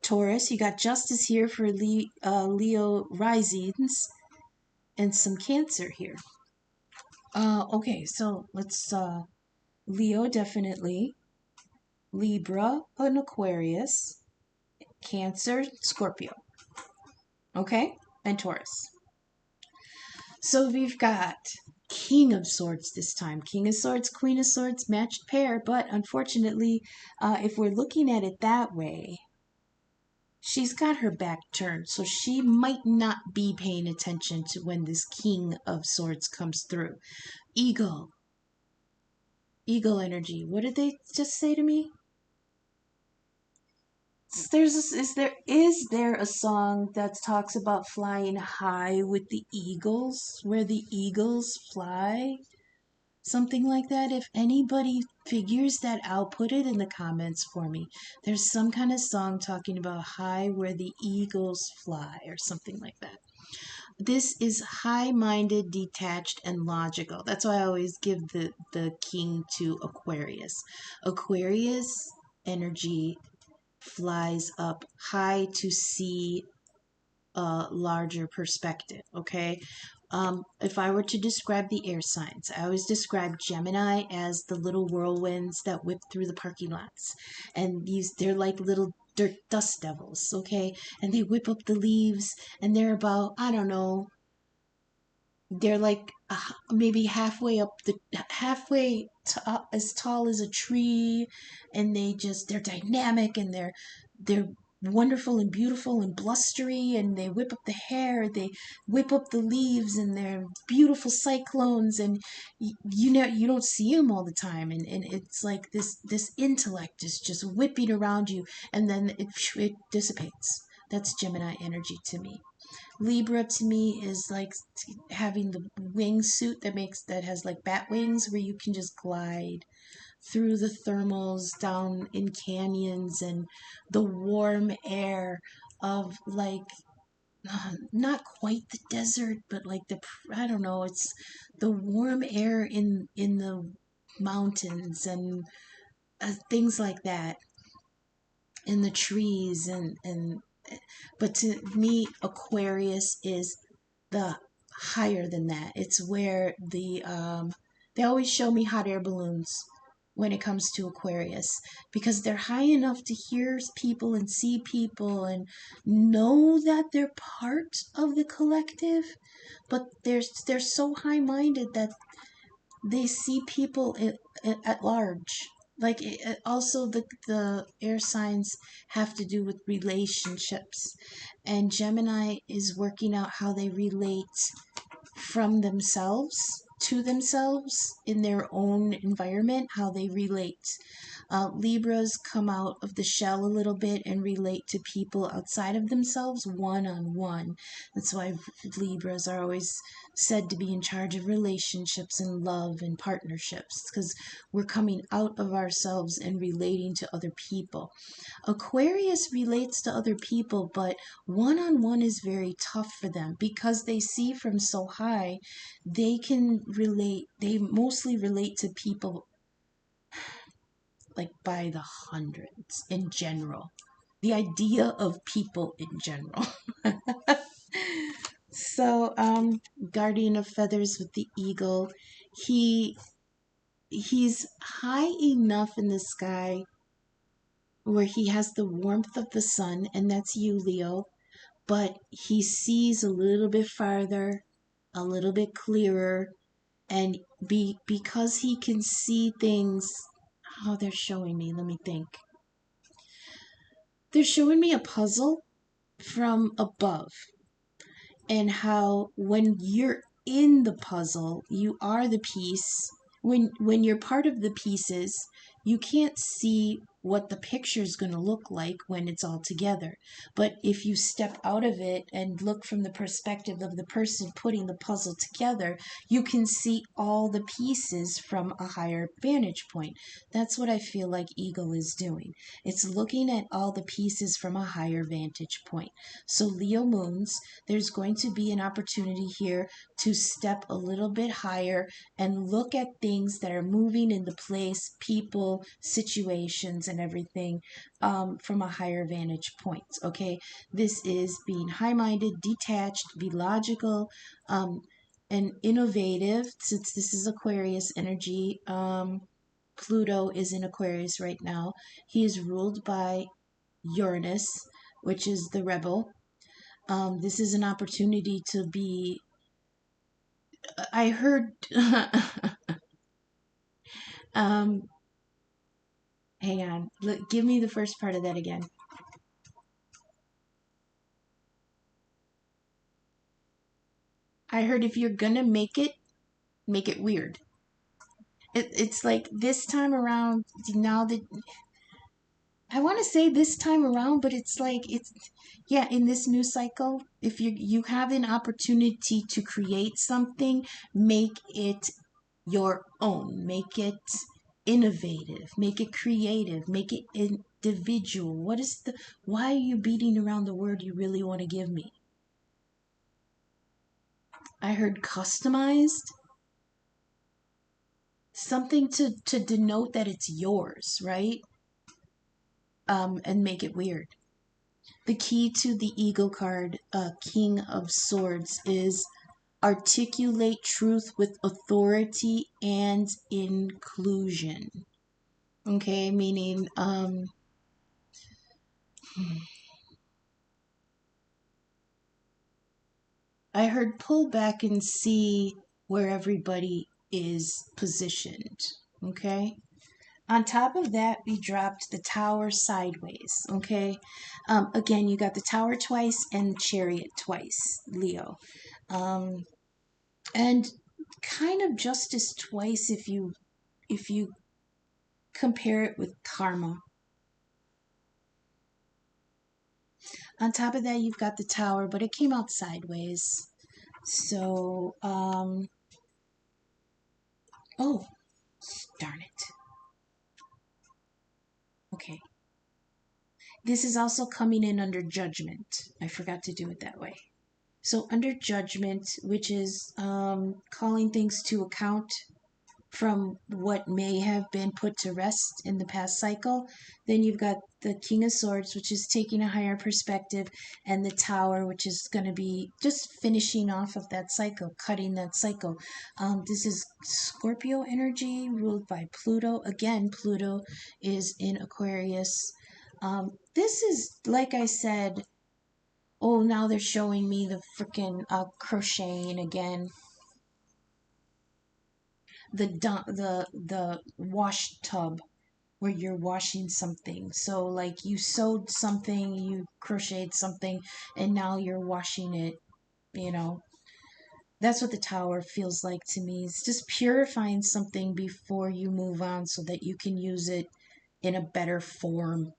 Taurus, you got justice here for Leo risings, and some Cancer here. Okay, so let's Leo definitely, Libra, and Aquarius, Cancer, Scorpio. Okay, and Taurus. So we've got King of Swords this time. King of Swords, Queen of Swords, matched pair. But unfortunately, if we're looking at it that way, she's got her back turned. So she might not be paying attention to when this King of Swords comes through. Eagle. Eagle energy. What did they just say to me? Is there a song that talks about flying high with the eagles, where the eagles fly? Something like that. If anybody figures that out, put it in the comments for me. There's some kind of song talking about high where the eagles fly or something like that. This is high-minded, detached, and logical. That's why I always give the king to Aquarius. Aquarius energy flies up high to see a larger perspective, okay? If I were to describe the air signs, I always describe Gemini as the little whirlwinds that whip through the parking lots. And they're like little dirt dust devils, okay? And they whip up the leaves, and they're about, I don't know, they're like maybe halfway as tall as a tree, and they're dynamic, and they're wonderful and beautiful and blustery, and they whip up the hair, they whip up the leaves, and they're beautiful cyclones, and you know you don't see them all the time, and it's like this intellect is just whipping around you, and then it dissipates. That's Gemini energy to me. Libra to me is like having the wingsuit that has like bat wings, where you can just glide through the thermals, down in canyons, and the warm air of like not quite the desert, but like I don't know, it's the warm air in the mountains, and things like that, in the trees, and but to me, Aquarius is the higher than that. It's where they always show me hot air balloons when it comes to Aquarius, because they're high enough to hear people and see people and know that they're part of the collective, but they're so high-minded that they see people at large. Like also the air signs have to do with relationships, and Gemini is working out how they relate from themselves to themselves in their own environment, how they relate. Libras come out of the shell a little bit and relate to people outside of themselves one on one. That's why Libras are always said to be in charge of relationships and love and partnerships, because we're coming out of ourselves and relating to other people. Aquarius relates to other people, but one on one is very tough for them because they see from so high. They can relate, they mostly relate to people like by the hundreds in general. The idea of people in general. So, guardian of feathers with the eagle, he he's high enough in the sky where he has the warmth of the sun, and that's you, Leo, but he sees a little bit farther, a little bit clearer, and because he can see things. How they're showing me, let me think. They're showing me a puzzle from above, and how when you're in the puzzle, you are the piece. When you're part of the pieces, you can't see what the picture is going to look like when it's all together. But if you step out of it and look from the perspective of the person putting the puzzle together, you can see all the pieces from a higher vantage point. That's what I feel like Eagle is doing. It's looking at all the pieces from a higher vantage point. So Leo moons, there's going to be an opportunity here to step a little bit higher and look at things that are moving into place, people, situations, and everything, from a higher vantage point. Okay, this is being high-minded, detached, be logical, and innovative. Since this is Aquarius energy, Pluto is in Aquarius right now. He is ruled by Uranus, which is the rebel. This is an opportunity to be. I heard. um, Hang on. Look, give me the first part of that again. I heard if you're gonna make it weird. It's like this time around. Now that I want to say this time around, but it's like it's yeah. In this new cycle, if you have an opportunity to create something, make it your own. Make it innovative. Make it creative. Make it individual. What is the? Why are you beating around the word you really want to give me? I heard customized, something to denote that it's yours, right? And make it weird. The key to the Eagle card, King of Swords, is articulate truth with authority and inclusion. Okay, meaning, I heard pull back and see where everybody is positioned. Okay. On top of that, we dropped the tower sideways, okay? Again, you got the tower twice and chariot twice, Leo. Um, and kind of justice twice if you compare it with karma. On top of that, you've got the tower, but it came out sideways. So, oh, darn it. Okay. This is also coming in under judgment. I forgot to do it that way. So under judgment, which is calling things to account from what may have been put to rest in the past cycle, then you've got the King of Swords, which is taking a higher perspective, and the Tower, which is going to be just finishing off of that cycle, cutting that cycle. This is Scorpio energy ruled by Pluto. Again, Pluto is in Aquarius. This is, like I said, oh, now they're showing me the freaking crocheting again. The wash tub where you're washing something. So like you sewed something, you crocheted something, and now you're washing it. You know, That's what the tower feels like to me. It's just purifying something before you move on so that you can use it in a better form.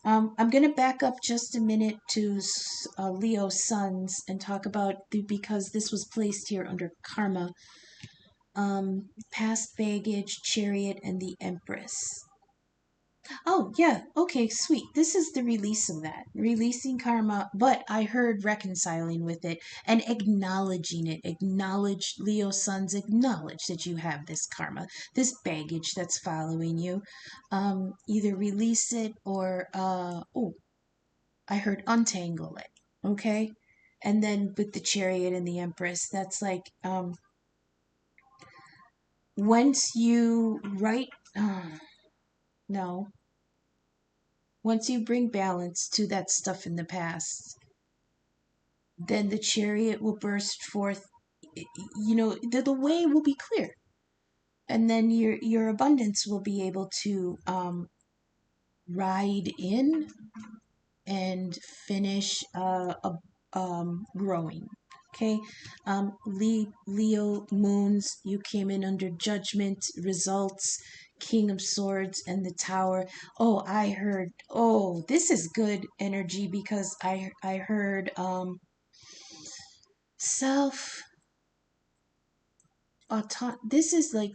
I'm going to back up just a minute to Leo's sons and talk about because this was placed here under karma, past baggage, chariot, and the empress. Oh, yeah. Okay, sweet. This is the release of that. Releasing karma, but I heard reconciling with it and acknowledging it. Acknowledge, Leo sons, acknowledge that you have this karma, this baggage that's following you. Either release it or, oh, I heard untangle it. Okay? And then with the chariot and the empress, that's like, once you write, no. Once you bring balance to that stuff in the past, then the chariot will burst forth. The way will be clear. And then your abundance will be able to ride in and finish growing. Okay, Leo moons, you came in under judgment, results, King of Swords, and the Tower. Oh, I heard. Oh, this is good energy because I heard self auto. This is like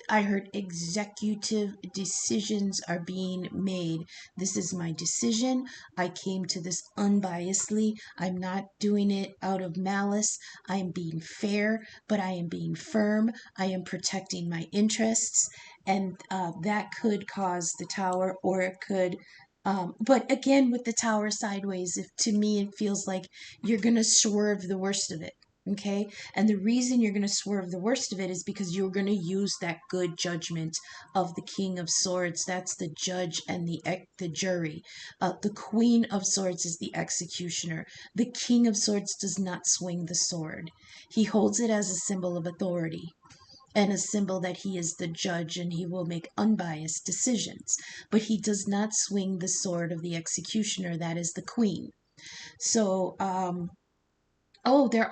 I heard executive decisions are being made. This is my decision. I came to this unbiasedly. I'm not doing it out of malice. I am being fair, but I am being firm. I am protecting my interests. And that could cause the tower, or it could. But again, with the tower sideways, if to me it feels like you're going to swerve the worst of it. Okay, and the reason you're going to swerve the worst of it is because you're going to use that good judgment of the King of Swords. That's the judge and the jury. The Queen of Swords is the executioner. The King of Swords does not swing the sword. He holds it as a symbol of authority and a symbol that he is the judge and he will make unbiased decisions. But he does not swing the sword of the executioner. That is the Queen. So, oh, they're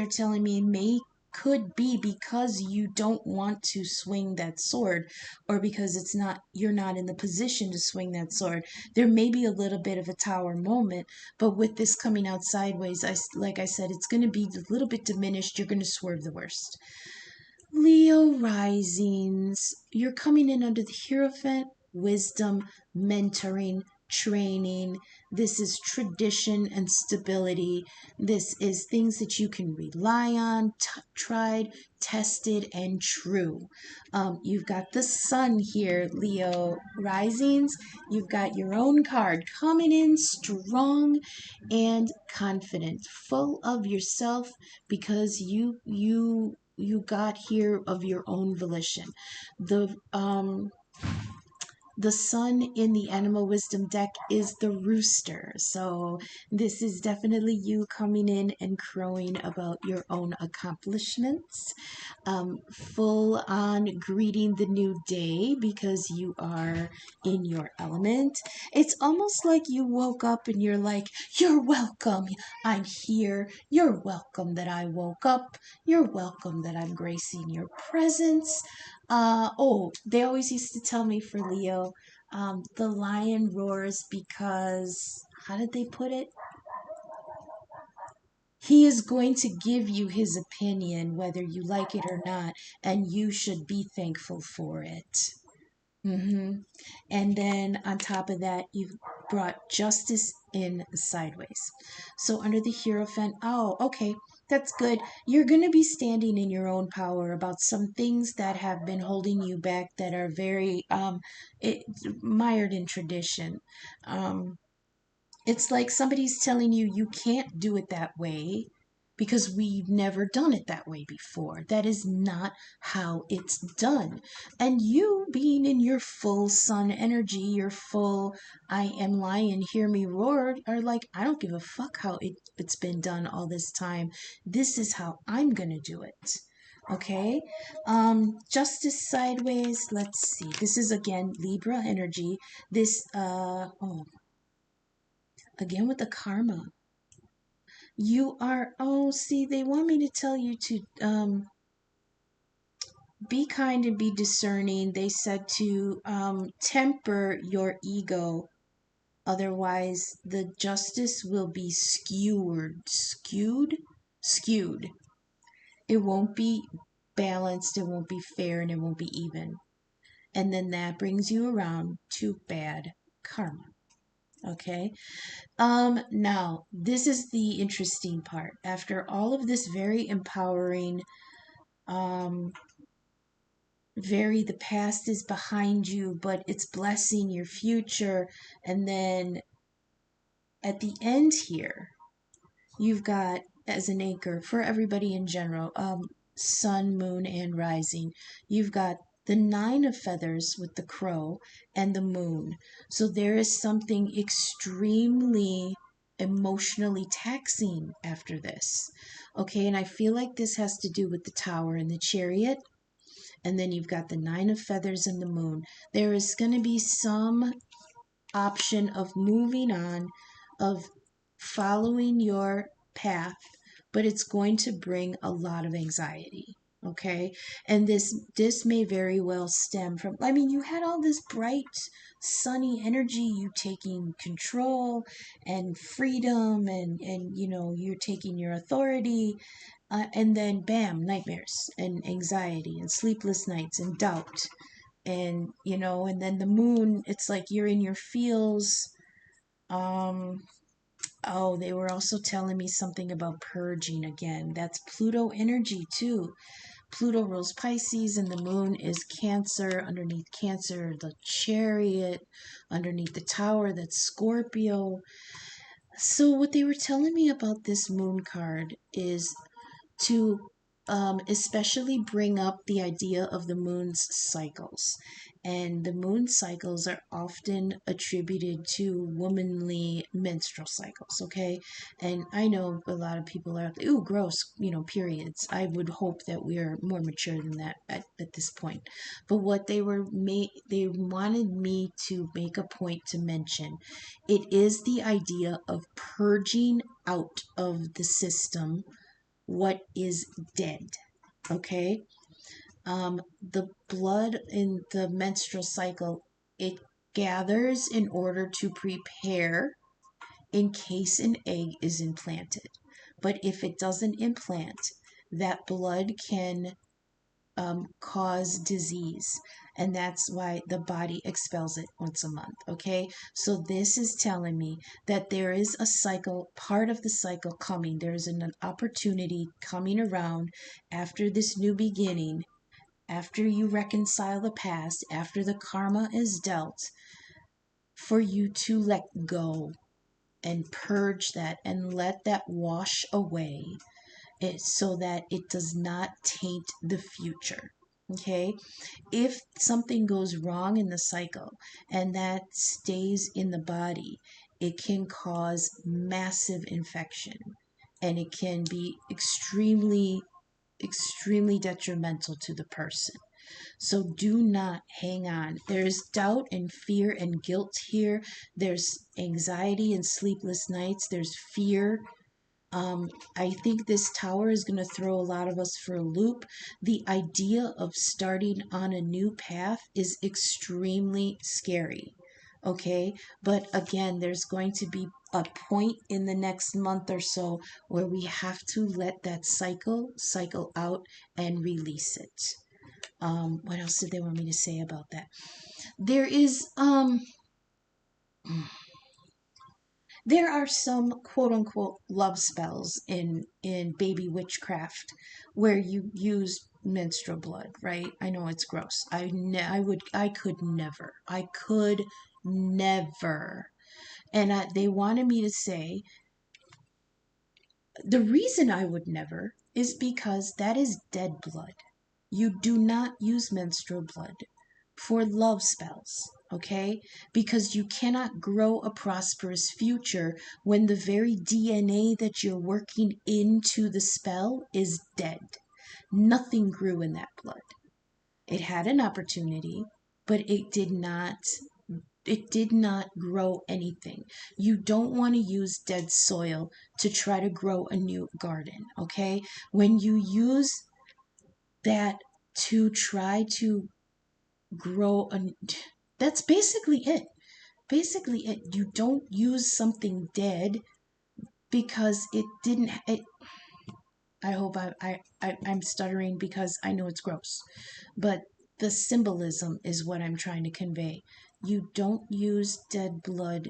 telling me could be because you don't want to swing that sword, or because you're not in the position to swing that sword. There may be a little bit of a tower moment, but with this coming out sideways, like I said, it's going to be a little bit diminished. You're going to swerve the worst. Leo risings, you're coming in under the Hierophant, wisdom, mentoring, training. This is tradition and stability. This is things that you can rely on, tried, tested, and true. You've got the sun here, Leo risings. You've got your own card coming in strong and confident, full of yourself because you got here of your own volition. The sun in the animal wisdom deck is the rooster. So this is definitely you coming in and crowing about your own accomplishments. Full on greeting the new day because you are in your element. It's almost like you woke up and you're like, you're welcome. I'm here. You're welcome that I woke up. You're welcome that I'm gracing your presence. They always used to tell me for Leo, the lion roars because, how did they put it? He is going to give you his opinion, whether you like it or not, and you should be thankful for it. And then on top of that, you've brought justice in sideways. So under the Hierophant, oh, okay, that's good. You're going to be standing in your own power about some things that have been holding you back that are very mired in tradition. It's like somebody's telling you you can't do it that way because we've never done it that way before. That is not how it's done. And you being in your full sun energy, your full I am lion, hear me roar, are like, I don't give a fuck how it's been done all this time. This is how I'm going to do it. Okay, justice sideways. Let's see. This is again Libra energy. This again with the karma. You are, oh, see, they want me to tell you to be kind and be discerning. They said to temper your ego. Otherwise, the justice will be skewed. It won't be balanced, it won't be fair, and it won't be even. And then that brings you around to bad karma. Okay. Now this is the interesting part. After all of this very empowering, um, the past is behind you, but it's blessing your future. And then at the end here, you've got as an anchor for everybody in general, sun, moon, and rising. You've got the nine of feathers with the crow and the moon. So there is something extremely emotionally taxing after this. Okay, and I feel like this has to do with the tower and the chariot. And then you've got the nine of feathers and the moon. There is going to be some option of moving on, of following your path, but it's going to bring a lot of anxiety. Okay. And this may very well stem from, I mean, you had all this bright, sunny energy, you taking control and freedom, and you're taking your authority. And then bam, nightmares and anxiety and sleepless nights and doubt. And then the moon, it's like you're in your feels. um oh, they were also telling me something about purging again. That's Pluto energy too. Pluto rules Pisces, and the moon is Cancer. Underneath Cancer, the chariot. Underneath the tower, that's Scorpio. So what they were telling me about this moon card is to especially bring up the idea of the moon's cycles. And the moon cycles are often attributed to womanly menstrual cycles, okay? And I know a lot of people are, ooh, gross, periods. I would hope that we are more mature than that at this point. But what they wanted me to make a point to mention, it is the idea of purging out of the system what is dead. Okay. The blood in the menstrual cycle, it gathers in order to prepare in case an egg is implanted. But if it doesn't implant, that blood can cause disease. And that's why the body expels it once a month. Okay. So this is telling me that there is a cycle, part of the cycle coming. There's an opportunity coming around after this new beginning, after you reconcile the past, after the karma is dealt, for you to let go and purge that and let that wash away, so that it does not taint the future. Okay. If something goes wrong in the cycle and that stays in the body, it can cause massive infection, and it can be extremely detrimental to the person. So do not hang on. There's doubt and fear and guilt here. There's anxiety and sleepless nights. There's fear. I think this tower is going to throw a lot of us for a loop. The idea of starting on a new path is extremely scary. Okay, but again, there's going to be a point in the next month or so where we have to let that cycle out and release it. What else did they want me to say about that? There is there are some quote unquote love spells in baby witchcraft where you use menstrual blood, right? I know it's gross. I could never. And they wanted me to say the reason I would never is because that is dead blood. You do not use menstrual blood for love spells, okay? Because you cannot grow a prosperous future when the very DNA that you're working into the spell is dead. Nothing grew in that blood. It had an opportunity, but it did not it did not grow anything. You don't want to use dead soil to try to grow a new garden, okay? When you use that to try to grow a, that's basically it. Basically it. You don't use something dead because it didn't it, I hope I'm stuttering because I know it's gross. But the symbolism is what I'm trying to convey. You don't use dead blood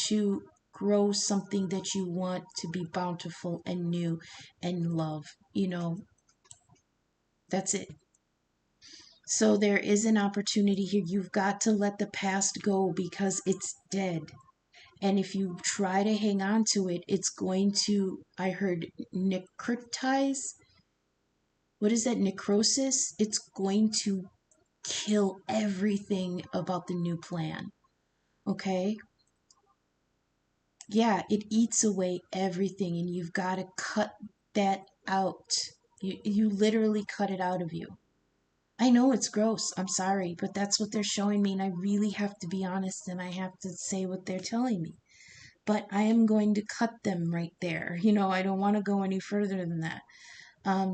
to grow something that you want to be bountiful and new and love. That's it. So there is an opportunity here. You've got to let the past go because it's dead. And if you try to hang on to it, it's going to, I heard, necrotize. What is that? Necrosis? It's going to kill everything about the new plan. Okay? Yeah, it eats away everything, and you've got to cut that out. You literally cut it out of you. I know it's gross. I'm sorry, but that's what they're showing me, and I really have to be honest and I have to say what they're telling me. But I am going to cut them right there. I don't want to go any further than that.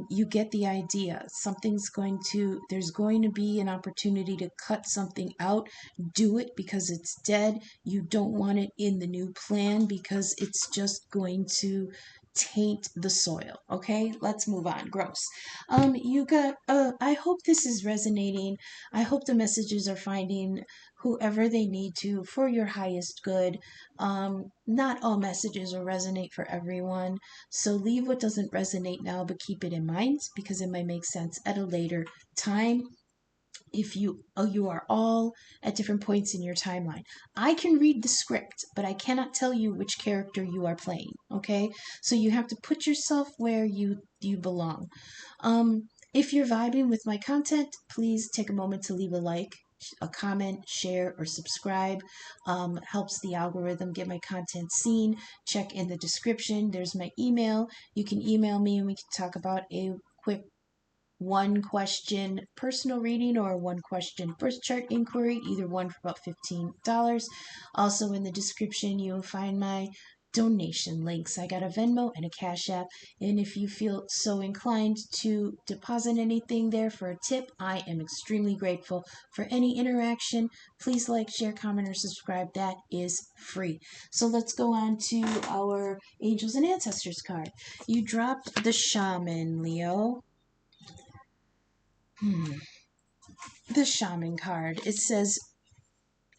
You get the idea. There's going to be an opportunity to cut something out. Do it because it's dead. You don't want it in the new plan because it's just going to taint the soil. Okay, let's move on. Gross. I hope this is resonating. I hope the messages are finding whoever they need to for your highest good. Not all messages will resonate for everyone. So leave what doesn't resonate now, but keep it in mind because it might make sense at a later time. If you are all at different points in your timeline. I can read the script, but I cannot tell you which character you are playing, okay? So you have to put yourself where you belong. If you're vibing with my content, please take a moment to leave a like, a comment, share, or subscribe. Helps the algorithm get my content seen. Check in the description. There's my email. You can email me and we can talk about a quick one question personal reading or one question birth chart inquiry, either one for about $15. Also in the description, you'll find my donation links. I got a Venmo and a Cash App, and if you feel so inclined to deposit anything there for a tip, I am extremely grateful. For any interaction, please like, share, comment, or subscribe. That is free. So let's go on to our Angels and Ancestors card. You dropped the Shaman, Leo. The Shaman card. It says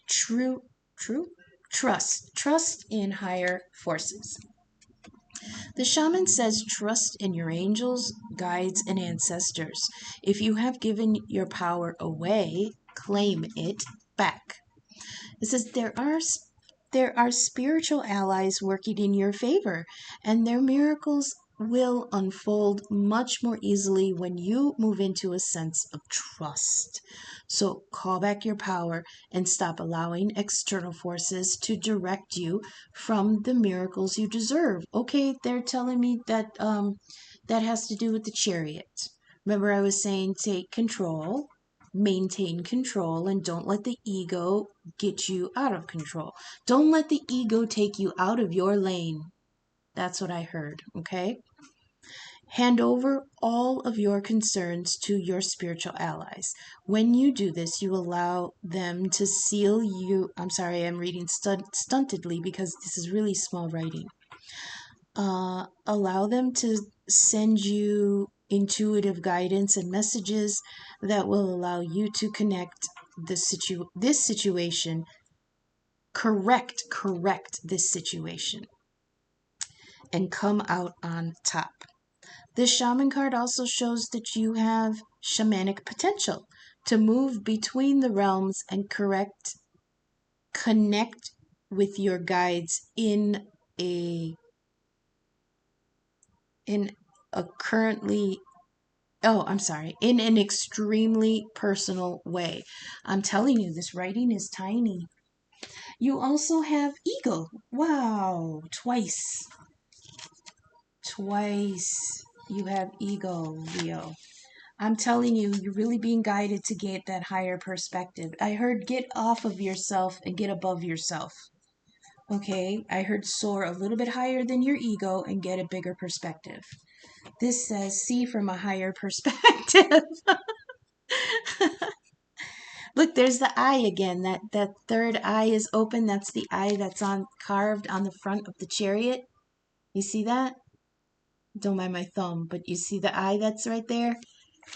true, trust in higher forces. The shaman says trust in your angels, guides, and ancestors. If you have given your power away, claim it back. It says there are spiritual allies working in your favor, and their miracles will unfold much more easily when you move into a sense of trust. So call back your power and stop allowing external forces to direct you from the miracles you deserve. Okay, they're telling me that that has to do with the Chariot. Remember I was saying take control, maintain control, and don't let the ego get you out of control. Don't let the ego take you out of your lane. That's what I heard, okay? Hand over all of your concerns to your spiritual allies. When you do this, you allow them to seal you. I'm sorry, I'm reading stuntedly because this is really small writing. Allow them to send you intuitive guidance and messages that will allow you to connect this situation, correct this situation, and come out on top. This shaman card also shows that you have shamanic potential to move between the realms and connect with your guides in a currently in an extremely personal way. I'm telling you, this writing is tiny. You also have ego. Wow, twice you have ego, Leo. I'm telling you, you're really being guided to get that higher perspective. I heard get off of yourself and get above yourself. Okay, I heard soar a little bit higher than your ego and get a bigger perspective. This says see from a higher perspective. Look, there's the eye again. That third eye is open. That's the eye that's on carved on the front of the chariot. You see that? Don't mind my thumb, but you see the eye that's right there?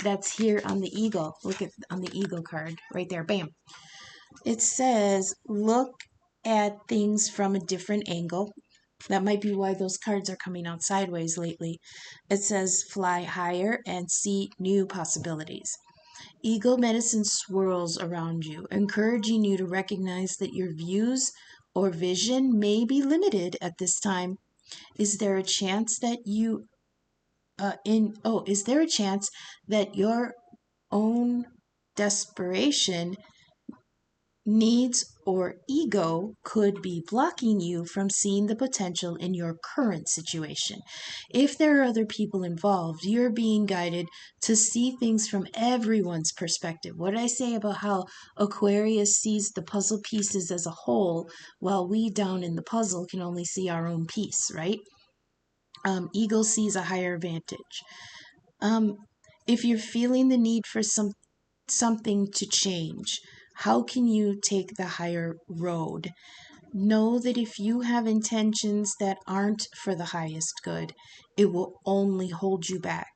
That's here on the eagle. Look at on the eagle card right there. Bam. It says look at things from a different angle. That might be why those cards are coming out sideways lately. It says fly higher and see new possibilities. Ego medicine swirls around you, encouraging you to recognize that your views or vision may be limited at this time. Is there a chance that is there a chance that your own desperation, needs, or ego could be blocking you from seeing the potential in your current situation? If there are other people involved, you're being guided to see things from everyone's perspective. What did I say about how Aquarius sees the puzzle pieces as a whole, while we down in the puzzle can only see our own piece, right? Ego sees a higher vantage. Um, if you're feeling the need for something to change, how can you take the higher road? Know that if you have intentions that aren't for the highest good, it will only hold you back.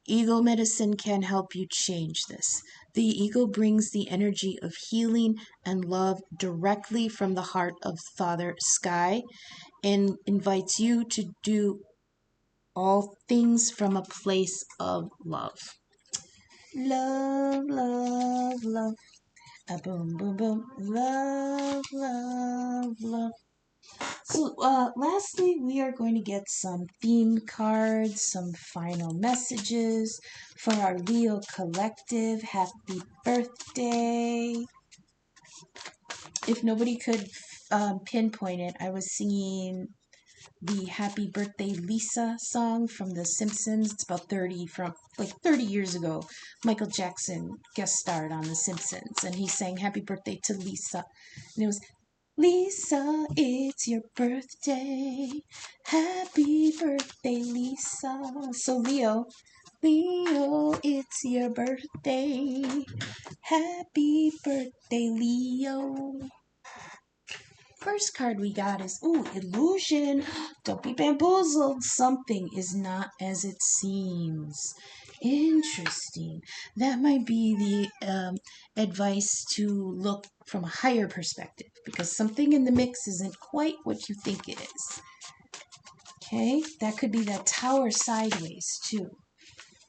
Ego medicine can help you change this. The ego brings the energy of healing and love directly from the heart of Father Sky and invites you to do all things from a place of love. Love, love, love. A boom, boom, boom. Love, love, love. So, lastly, we are going to get some theme cards, some final messages for our Leo collective. Happy birthday. If nobody could pinpoint it, I was singing the Happy Birthday Lisa song from The Simpsons. It's about 30 years ago. Michael Jackson guest starred on The Simpsons, and he sang Happy Birthday to Lisa. And it was, Lisa, it's your birthday. Happy birthday, Lisa. So Leo, it's your birthday. Happy birthday, Leo. First card we got is, illusion. Don't be bamboozled. Something is not as it seems. Interesting. That might be the advice to look from a higher perspective, because something in the mix isn't quite what you think it is. Okay, that could be that tower sideways too.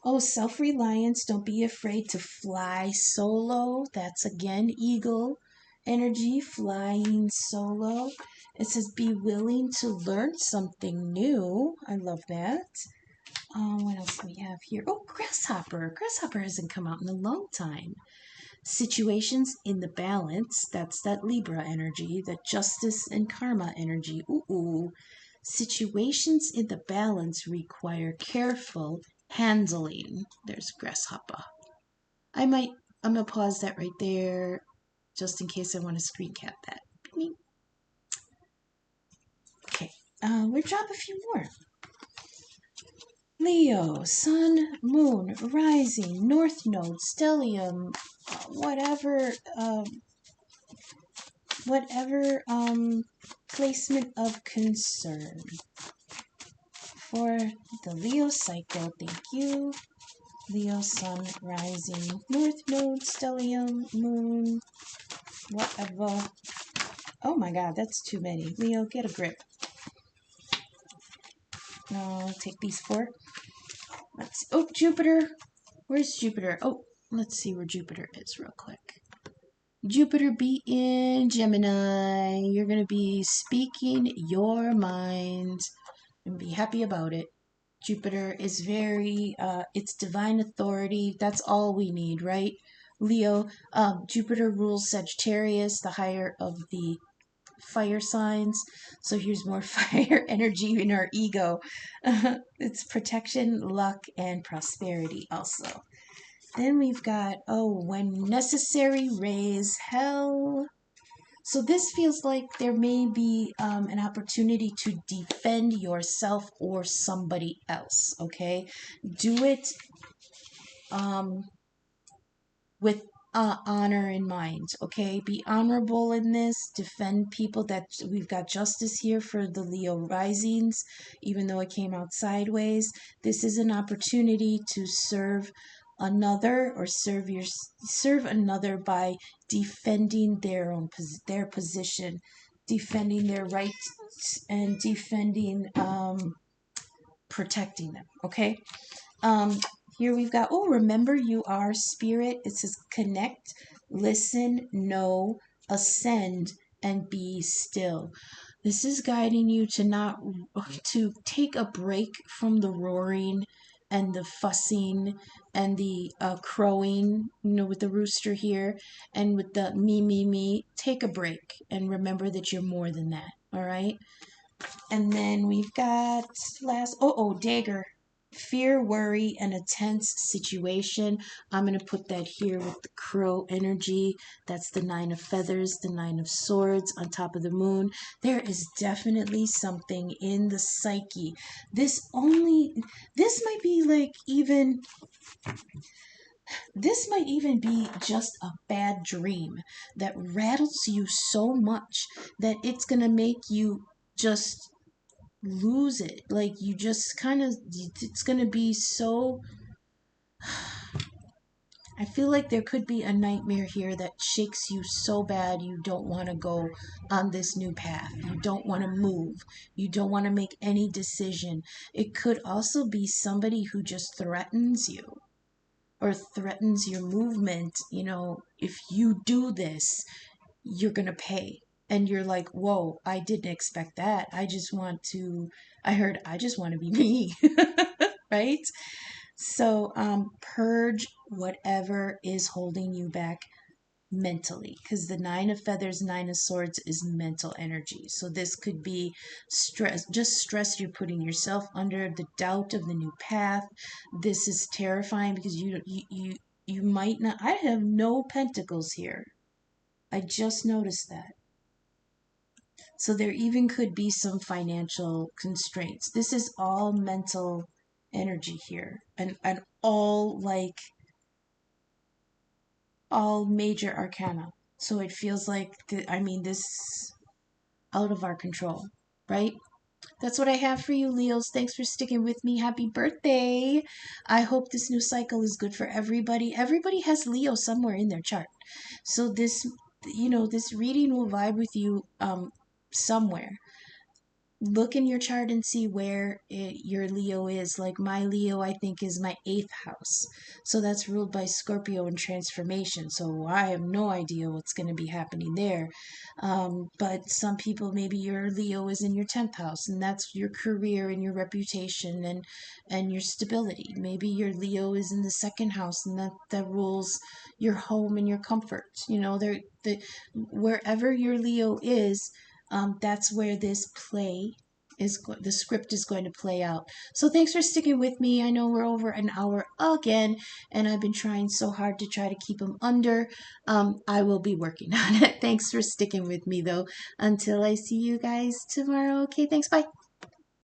Oh, self-reliance. Don't be afraid to fly solo. That's again eagle energy, flying solo. It says be willing to learn something new. I love that. What else do we have here? Oh, grasshopper. Grasshopper hasn't come out in a long time. Situations in the balance. That's that Libra energy, that justice and karma energy. Situations in the balance require careful handling. There's grasshopper. I'm gonna pause that right there just in case I want to screen cap that. Okay, we'll drop a few more. Leo, Sun, Moon, Rising, North Node, Stellium, whatever placement of concern for the Leo cycle. Thank you. Leo, Sun, Rising, North Node, Stellium, Moon, whatever. Oh my God, that's too many. Leo, get a grip. I'll take these 4. Let's see. Oh, Jupiter. Where's Jupiter? Oh, let's see where Jupiter is real quick. Jupiter be in Gemini. You're going to be speaking your mind and be happy about it. Jupiter is very, it's divine authority. That's all we need, right? Leo, Jupiter rules Sagittarius, the higher of the fire signs. So here's more fire energy in our ego. It's protection, luck, and prosperity also. Then we've got, oh, when necessary, raise hell. So this feels like there may be an opportunity to defend yourself or somebody else, okay? Do it um, with honor in mind, okay? Be honorable in this. Defend people. That we've got justice here for the Leo risings, even though it came out sideways. This is an opportunity to serve another or serve another by defending their position, defending their rights, and defending protecting them, okay? Um, Here we've got, oh, remember you are spirit. It says connect, listen, know, ascend, and be still. This is guiding you to take a break from the roaring and the fussing and the crowing, with the rooster here and with the me. Take a break and remember that you're more than that. All right. And then we've got dagger. Fear, worry, and a tense situation. I'm going to put that here with the crow energy. That's the 9 of feathers, the 9 of swords on top of the moon. There is definitely something in the psyche. This might be like even, this might even be just a bad dream that rattles you so much that it's going to make you just lose it. Like you just kind of, it's going to be so, I feel like there could be a nightmare here that shakes you so bad you don't want to go on this new path. You don't want to move. You don't want to make any decision. It could also be somebody who just threatens you or threatens your movement. If you do this, you're going to pay. And you're like, whoa, I didn't expect that. I just want to, I heard, I just want to be me. Right? So purge whatever is holding you back mentally, because the 9 of feathers, 9 of swords is mental energy. So this could be stress you're putting yourself under, the doubt of the new path. This is terrifying because you might not, I have no pentacles here. I just noticed that. So there even could be some financial constraints. This is all mental energy here, and all major arcana. So it feels like this out of our control, right? That's what I have for you, Leos. Thanks for sticking with me. Happy birthday. I hope this new cycle is good for everybody. Everybody has Leo somewhere in their chart. So this reading will vibe with you somewhere. Look in your chart and see where your Leo is. Like my Leo, I think, is my 8th house. So that's ruled by Scorpio and transformation. So I have no idea what's going to be happening there. But some people, maybe your Leo is in your 10th house, and that's your career and your reputation and your stability. Maybe your Leo is in the 2nd house, and that rules your home and your comfort. Wherever your Leo is, that's where this the script is going to play out. So thanks for sticking with me. I know we're over an hour again, and I've been trying so hard to try to keep them under. I will be working on it. Thanks for sticking with me, though. Until I see you guys tomorrow. Okay, thanks. Bye.